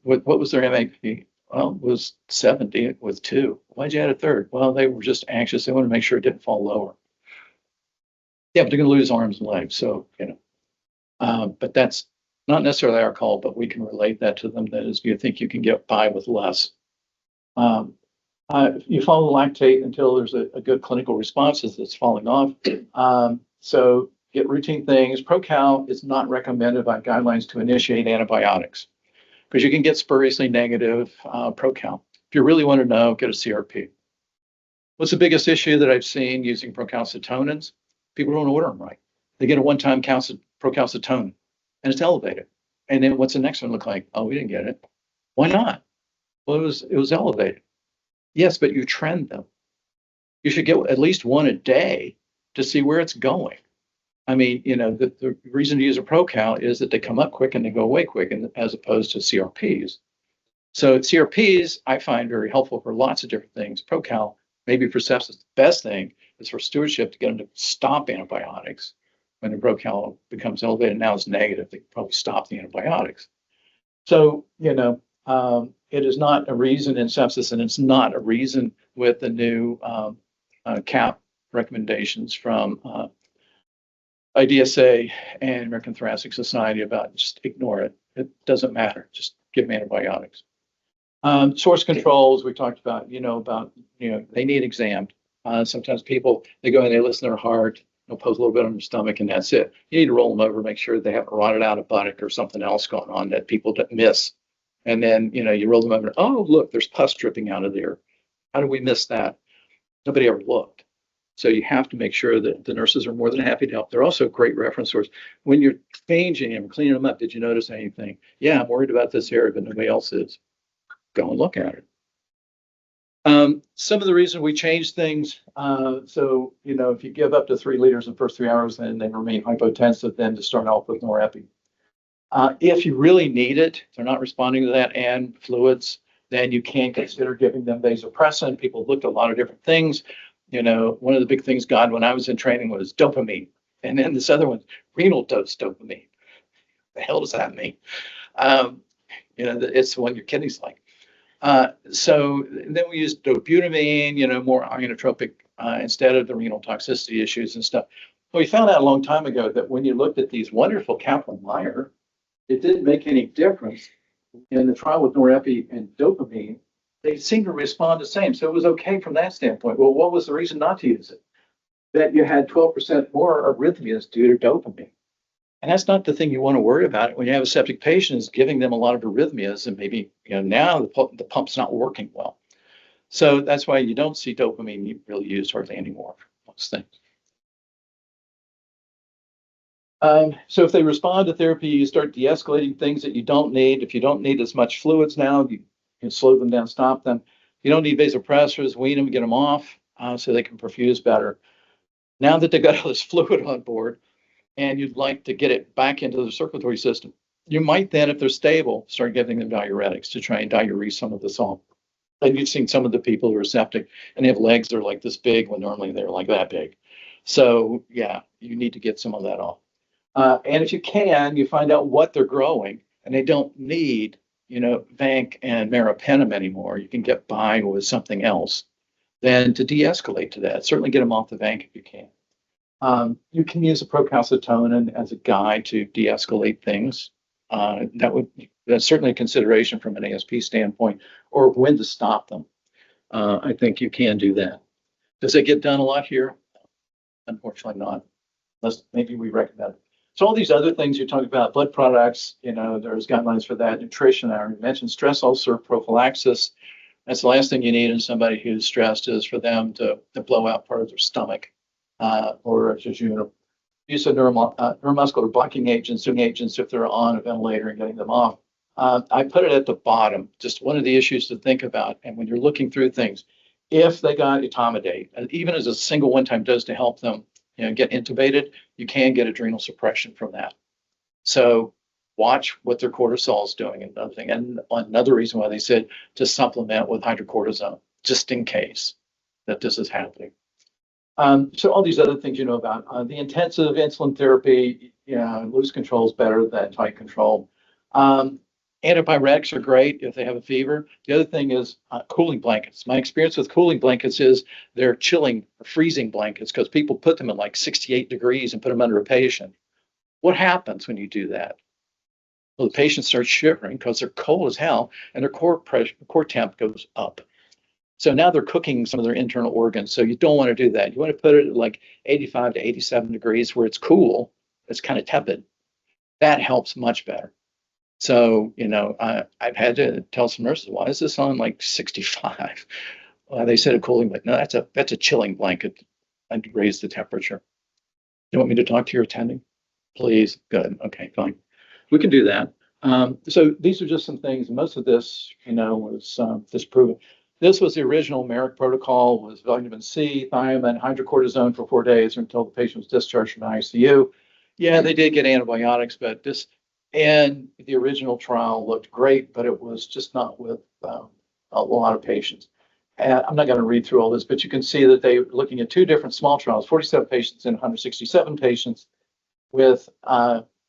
What was their MAP? Well, it was 70 with 2. Why'd you add a third? Well, they were just anxious. They wanted to make sure it didn't fall lower. Yeah, but they're going to lose arms and legs. So, but that's not necessarily our call, but we can relate that to them. That is, you think you can get by with less. You follow the lactate until there's a good clinical response as it's falling off. So get routine things. Pro-cal is not recommended by guidelines to initiate antibiotics because you can get spuriously negative pro-cal. If you really want to know, get a CRP. What's the biggest issue that I've seen using procalcitonin? People don't order them right. They get a one-time procalcitonin and it's elevated. And then what's the next one look like? Oh, we didn't get it. Why not? Well, it was elevated. Yes, but you trend them. You should get at least 1 a day to see where it's going. I mean, the reason to use a pro-cal is that they come up quick and they go away quick, and as opposed to CRPs. So CRPs I find very helpful for lots of different things. Pro-cal, maybe for sepsis, the best thing is for stewardship to get them to stop antibiotics. When the pro-cal becomes elevated, now it's negative, they can probably stop the antibiotics. So, it is not a reason in sepsis, and it's not a reason with the new CAP recommendations from IDSA and American Thoracic Society about just ignore it. It doesn't matter. Just give them antibiotics. Source controls, we talked about, they need examined. Sometimes people, they go and they listen to their heart, they'll pose a little bit on their stomach, and that's it. You need to roll them over, make sure they haven't rotted out a buttock or something else going on that people miss. And then, you roll them over, oh, look, there's pus dripping out of there. How did we miss that? Nobody ever looked. So you have to make sure that the nurses are more than happy to help. They're also a great reference source. When you're changing them, cleaning them up, did you notice anything? Yeah, I'm worried about this area, but nobody else is. Go and look at it. Some of the reasons we change things, so, if you give up to 3 liters in the first 3 hours and they remain hypotensive, then to start off with more epi. If you really need it, they're not responding to that and fluids, then you can consider giving them vasopressin. People looked at a lot of different things. One of the big things, God, when I was in training was dopamine. And then this other one, renal dose dopamine. The hell does that mean? It's the one your kidneys like. So then we used dobutamine, more ionotropic instead of the renal toxicity issues and stuff. Well, we found out a long time ago that when you looked at these wonderful Kaplan-Meier, it didn't make any difference in the trial with norepi and dopamine. They seemed to respond the same. So it was okay from that standpoint. Well, what was the reason not to use it? That you had 12% more arrhythmias due to dopamine. And that's not the thing you want to worry about when you have a septic patient, is giving them a lot of arrhythmias, and maybe now the pump's not working well. So that's why you don't see dopamine really used hardly anymore for most things. So if they respond to therapy, you start de-escalating things that you don't need. If you don't need as much fluids now, you can slow them down, stop them. You don't need vasopressors, wean them, get them off so they can perfuse better. Now that they've got all this fluid on board and you'd like to get it back into the circulatory system, you might then, if they're stable, start giving them diuretics to try and diurese some of the salt. And you've seen some of the people who are septic and they have legs that are like this big when normally they're like that big. So yeah, you need to get some of that off. And if you can, you find out what they're growing, and they don't need, Vanc and meropenem anymore. You can get by with something else. Then to de-escalate to that, certainly get them off the Vanc if you can. You can use a procalcitonin as a guide to de-escalate things. That's certainly a consideration from an ASP standpoint, or when to stop them. I think you can do that. Does it get done a lot here? Unfortunately not, unless maybe we recommend it. So all these other things you're talking about, blood products, there's guidelines for that. Nutrition, I already mentioned. Stress ulcer prophylaxis. That's the last thing you need in somebody who's stressed, is for them to blow out part of their stomach, or just, use of neuromuscular blocking agents if they're on a ventilator and getting them off. I put it at the bottom, just one of the issues to think about. And when you're looking through things, if they got etomidate, and even as a single one-time dose to help them, get intubated, you can get adrenal suppression from that. So watch what their cortisol is doing. Another thing, and another reason why they said to supplement with hydrocortisone, just in case that this is happening. So all these other things about. The intensive insulin therapy, loose control is better than tight control. Antibiotics are great if they have a fever. The other thing is cooling blankets. My experience with cooling blankets is they're chilling, freezing blankets because people put them at like 68 degrees and put them under a patient. What happens when you do that? Well, the patient starts shivering because they're cold as hell and their core temp goes up. So now they're cooking some of their internal organs. So you don't want to do that. You want to put it at like 85 to 87 degrees where it's cool. It's kind of tepid. That helps much better. So, I've had to tell some nurses, why is this on like 65? Well, they said a cooling blanket. No, that's a chilling blanket. I'd raise the temperature. You want me to talk to your attending? Please. Good. Okay, fine. We can do that. So these are just some things. Most of this, was disproven. This was the original Merrick protocol, was vitamin C, thiamine, hydrocortisone for 4 days until the patient was discharged from the ICU. Yeah, they did get antibiotics, but this and the original trial looked great, but it was just not with a lot of patients. And I'm not going to read through all this, but you can see that they were looking at 2 different small trials, 47 patients and 167 patients with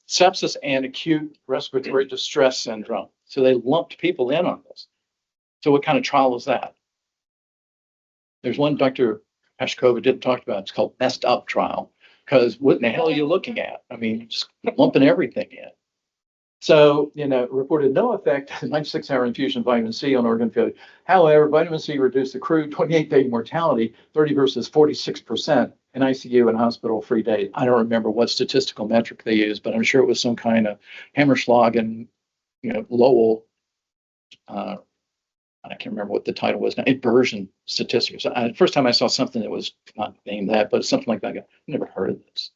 sepsis and acute respiratory distress syndrome. So they lumped people in on this. So what kind of trial is that? There's one Dr. Peshkova didn't talk about. It's called messed up trial, because what in the hell are you looking at? I mean, just lumping everything in. So, reported no effect, 96-hour infusion of vitamin C on organ failure. However, vitamin C reduced the crude 28-day mortality, 30 versus 46% in ICU and hospital-free days. I don't remember what statistical metric they used, but I'm sure it was some kind of Hammerschlag and, Lowell, I can't remember what the title was now, inversion statistics. First time I saw something that was not named that, but something like that, I've never heard of this.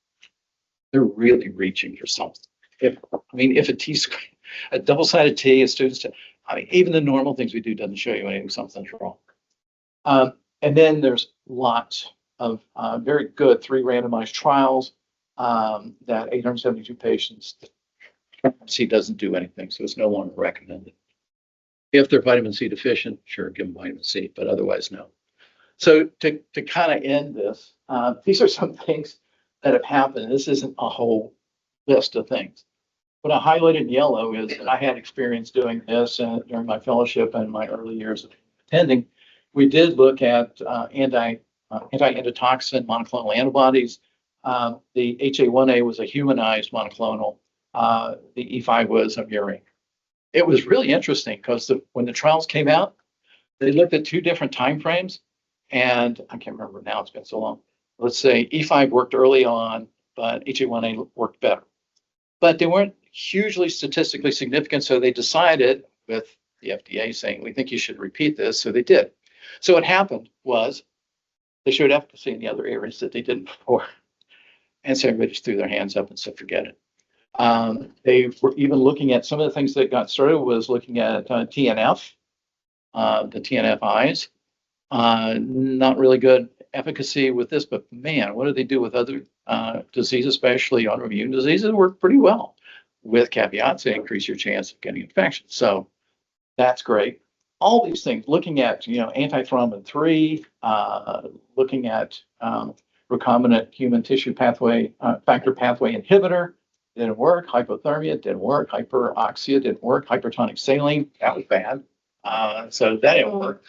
They're really reaching for something. If a double-sided T, a student's T, even the normal things we do doesn't show you anything, something's wrong. And then there's lots of very good 3 randomized trials that 872 patients, C doesn't do anything, so it's no longer recommended. If they're vitamin C deficient, sure, give them vitamin C, but otherwise, no. So to kind of end this, these are some things that have happened. This isn't a whole list of things. What I highlighted in yellow is that I had experience doing this during my fellowship and my early years of attending. We did look at anti-endotoxin monoclonal antibodies. The HA1A was a humanized monoclonal. The E5 was a murine. It was really interesting because when the trials came out, they looked at 2 different time frames, and I can't remember now, it's been so long. Let's say E5 worked early on, but HA1A worked better. But they weren't hugely statistically significant, so they decided, with the FDA saying, we think you should repeat this, so they did. So what happened was they showed efficacy in the other areas that they didn't before. And so everybody just threw their hands up and said, forget it. They were even looking at some of the things that got started was looking at TNF, the TNFIs. Not really good efficacy with this, but man, what do they do with other diseases, especially autoimmune diseases? Work pretty well with caveats to increase your chance of getting infection. So that's great. All these things, looking at, antithrombin 3, looking at recombinant human tissue pathway, factor pathway inhibitor, didn't work. Hypothermia didn't work. Hyperoxia didn't work. Hypertonic saline, that was bad. So that didn't work.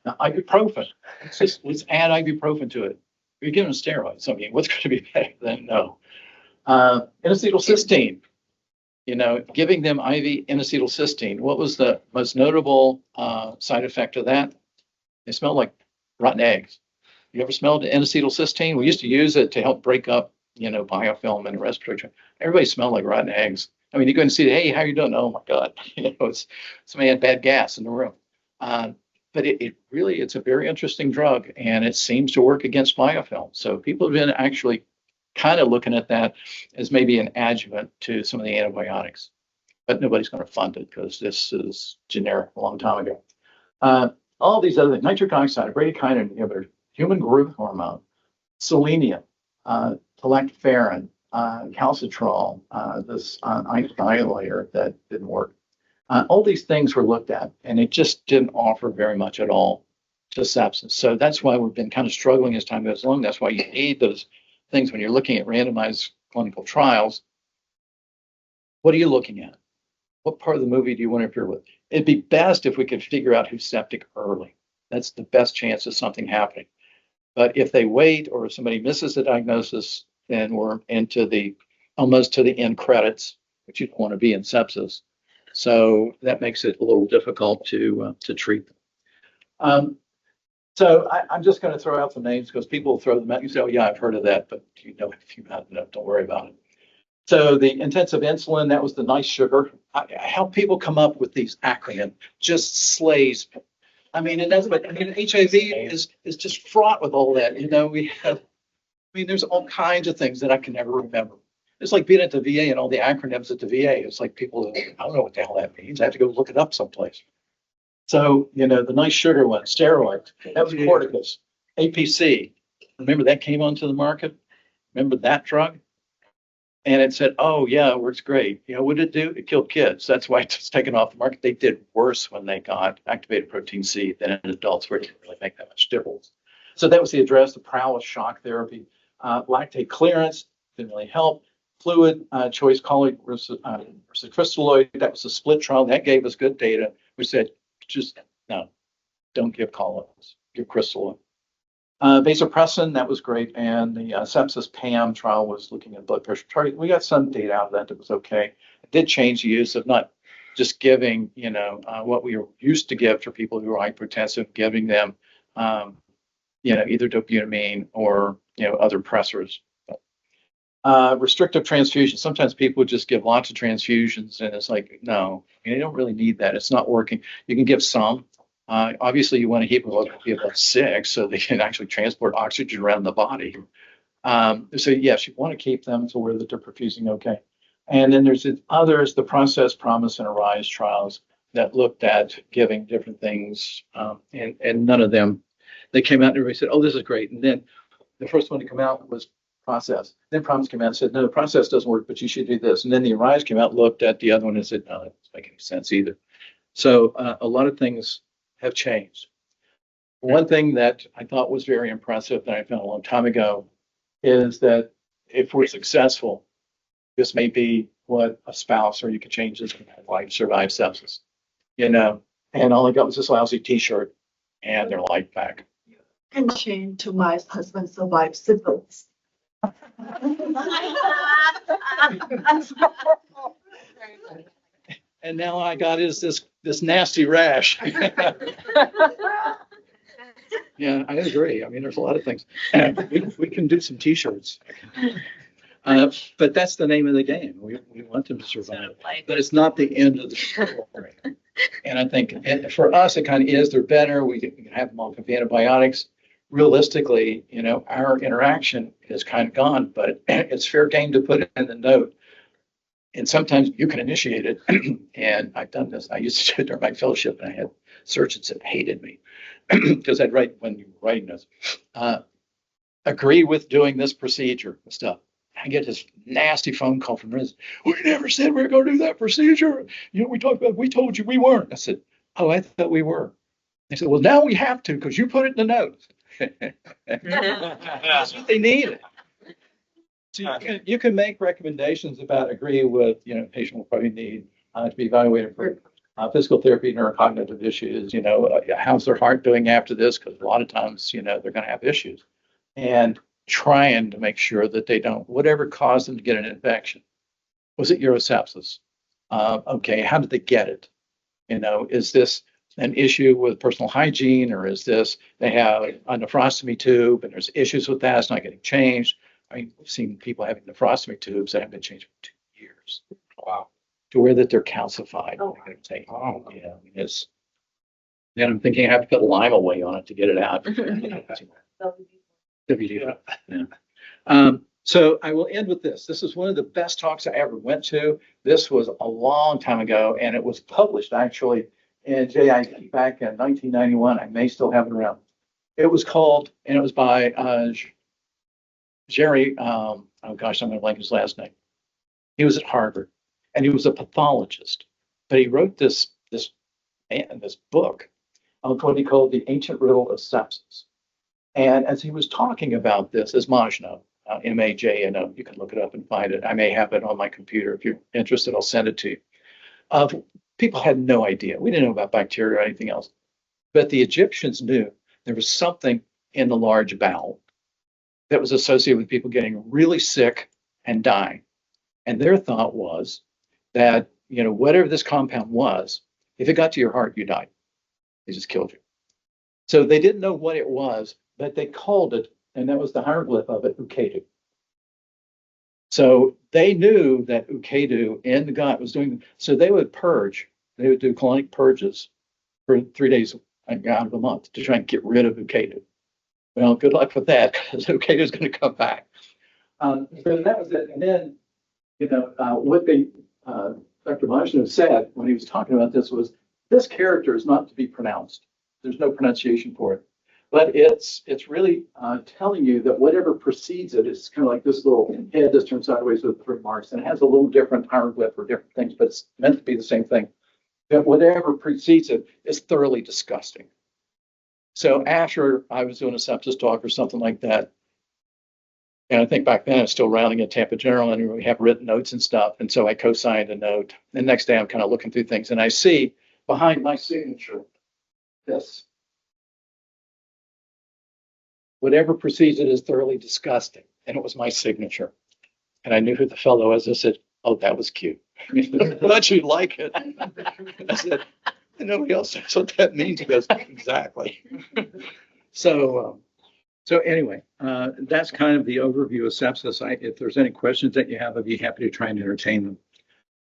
Now, ibuprofen, let's add ibuprofen to it. You're giving steroids. I mean, what's going to be better than no? N-acetylcysteine, giving them IV N-acetylcysteine. What was the most notable side effect of that? They smelled like rotten eggs. You ever smelled N-acetylcysteine? We used to use it to help break up, biofilm in the respiratory tract. Everybody smelled like rotten eggs. I mean, you go and see, hey, how you doing? Oh my God, somebody had bad gas in the room. But it's a very interesting drug, and it seems to work against biofilm. So people have been actually kind of looking at that as maybe an adjuvant to some of the antibiotics. But nobody's going to fund it because this is generic a long time ago. all these other things, nitric oxide, a bradykinin inhibitor, human growth hormone, selenium, lactoferrin, calcitrol, this dilator that didn't work. All these things were looked at, and it just didn't offer very much at all to sepsis. So that's why we've been kind of struggling as time goes along. That's why you need those things when you're looking at randomized clinical trials. What are you looking at? What part of the movie do you want to appear with? It'd be best if we could figure out who's septic early. That's the best chance of something happening. But if they wait or if somebody misses the diagnosis, then we're into the almost to the end credits, which you don't want to be in sepsis. So that makes it a little difficult to treat them. So I'm just going to throw out some names because people throw them out. You say, oh, yeah, I've heard of that, but you know, if you haven't, don't worry about it. So the intensive insulin, that was the nice sugar. How people come up with these acronyms just slays. I mean, and that's what I mean. HIV is just fraught with all that. You know, we have. I mean, there's all kinds of things that I can never remember. It's like being at the VA and all the acronyms at the VA. It's like people, I don't know what the hell that means. I have to go look it up someplace. So, you know, the nice sugar one, steroids, that was corticus, APC. Remember that came onto the market? Remember that drug? And it said, oh, yeah, it works great. You know, what did it do? It killed kids. That's why it's taken off the market. They did worse when they got activated protein C than in adults, where it didn't really make that much difference. So that was the address, the paralysis shock therapy. Lactate clearance didn't really help. Fluid choice colloid versus crystalloid. That was a split trial. That gave us good data. We said, just no, don't give colloids, give crystalloid. Vasopressin, that was great. And the sepsis PAM trial was looking at blood pressure target. We got some data out of that was okay. It did change the use of not just giving, you know, what we were used to give for people who are hypertensive, giving them, you know, either dobutamine or, you know, other pressors. Restrictive transfusion. Sometimes people just give lots of transfusions, and it's like, no, you don't really need that. It's not working. You can give some. Obviously, you want to keep it above 6 so they can actually transport oxygen around the body. So yes, you want to keep them to where that they're perfusing okay. And then there's others, the Process, Promise, and Arise trials that looked at giving different things, and none of them. They came out and everybody said, oh, this is great. And then the first one to come out was Process. Then Promise came out and said, no, the Process doesn't work, but you should do this. And then the Arise came out, looked at the other one and said, no, that doesn't make any sense either. So a lot of things have changed. One thing that I thought was very impressive that I found a long time ago is that if we're successful, this may be what a spouse or you could change this wife survives sepsis, you know, and all I got was this lousy t-shirt and their life back. And change to my husband survived syphilis. And now I got is this nasty rash. Yeah, I agree. I mean, there's a lot of things. We can do some t-shirts. But that's the name of the game. We want them to survive. But it's not the end of the story. And I think for us, it kind of is. They're better. We can have them off of antibiotics. Realistically, you know, our interaction is kind of gone, but it's fair game to put it in the note. And sometimes you can initiate it. And I've done this. I used to do it during my fellowship, and I had surgeons that hated me because I'd write when you were writing this, agree with doing this procedure and stuff. I get this nasty phone call from residents. We never said we were going to do that procedure. You know, we told you we weren't. I said, oh, I thought we were. They said, well, now we have to because you put it in the notes. That's what they needed. So you can make recommendations about agree with, you know, patient will probably need to be evaluated for physical therapy, neurocognitive issues, you know, how's their heart doing after this? Because a lot of times, you know, they're going to have issues. And trying to make sure that they don't, whatever caused them to get an infection. Was it urosepsis? Okay, how did they get it? You know, is this an issue with personal hygiene, or is this they have a nephrostomy tube and there's issues with that, it's not getting changed? I mean, we've seen people having nephrostomy tubes that haven't been changed for 2 years. Wow. To where that they're calcified. Oh. They're saying, oh, yeah, I mean, it's, then I'm thinking I have to put lime away on it to get it out. WD. Yeah. So I will end with this. This is one of the best talks I ever went to. This was a long time ago, and it was published actually in JIT back in 1991. I may still have it around. It was called, and it was by Jerry, oh gosh, I'm going to blank his last name. He was at Harvard, and he was a pathologist, but he wrote this book of what he called the ancient riddle of sepsis. And as he was talking about this, as Majno, M-A-J-N-O, you can look it up and find it. I may have it on my computer. If you're interested, I'll send it to you. People had no idea. We didn't know about bacteria or anything else. But the Egyptians knew there was something in the large bowel that was associated with people getting really sick and dying. And their thought was that, whatever this compound was, if it got to your heart, you died. It just killed you. So they didn't know what it was, but they called it, and that was the hieroglyph of it, Ukedu. So they knew that Ukedu in the gut was doing, so they would purge, they would do colonic purges for 3 days out of a month to try and get rid of Ukedu. Well, good luck with that, because Ukedu is going to come back. So that was it. And then, what Dr. Majno said when he was talking about this was, this character is not to be pronounced. There's no pronunciation for it. But it's really telling you that whatever precedes it is kind of like this little head that's turned sideways with 3 marks, and it has a little different hieroglyph for different things, but it's meant to be the same thing. That whatever precedes it is thoroughly disgusting. So after I was doing a sepsis talk or something like that, and I think back then I was still rounding at Tampa General, and we have written notes and stuff, and so I co-signed a note. The next day I'm kind of looking through things, and I see behind my signature this. Whatever precedes it is thoroughly disgusting. And it was my signature. And I knew who the fellow was. I said, oh, that was cute. Thought you'd like it. I said, nobody else knows what that means. He goes, exactly. So anyway, that's kind of the overview of sepsis. If there's any questions that you have, I'd be happy to try and entertain them.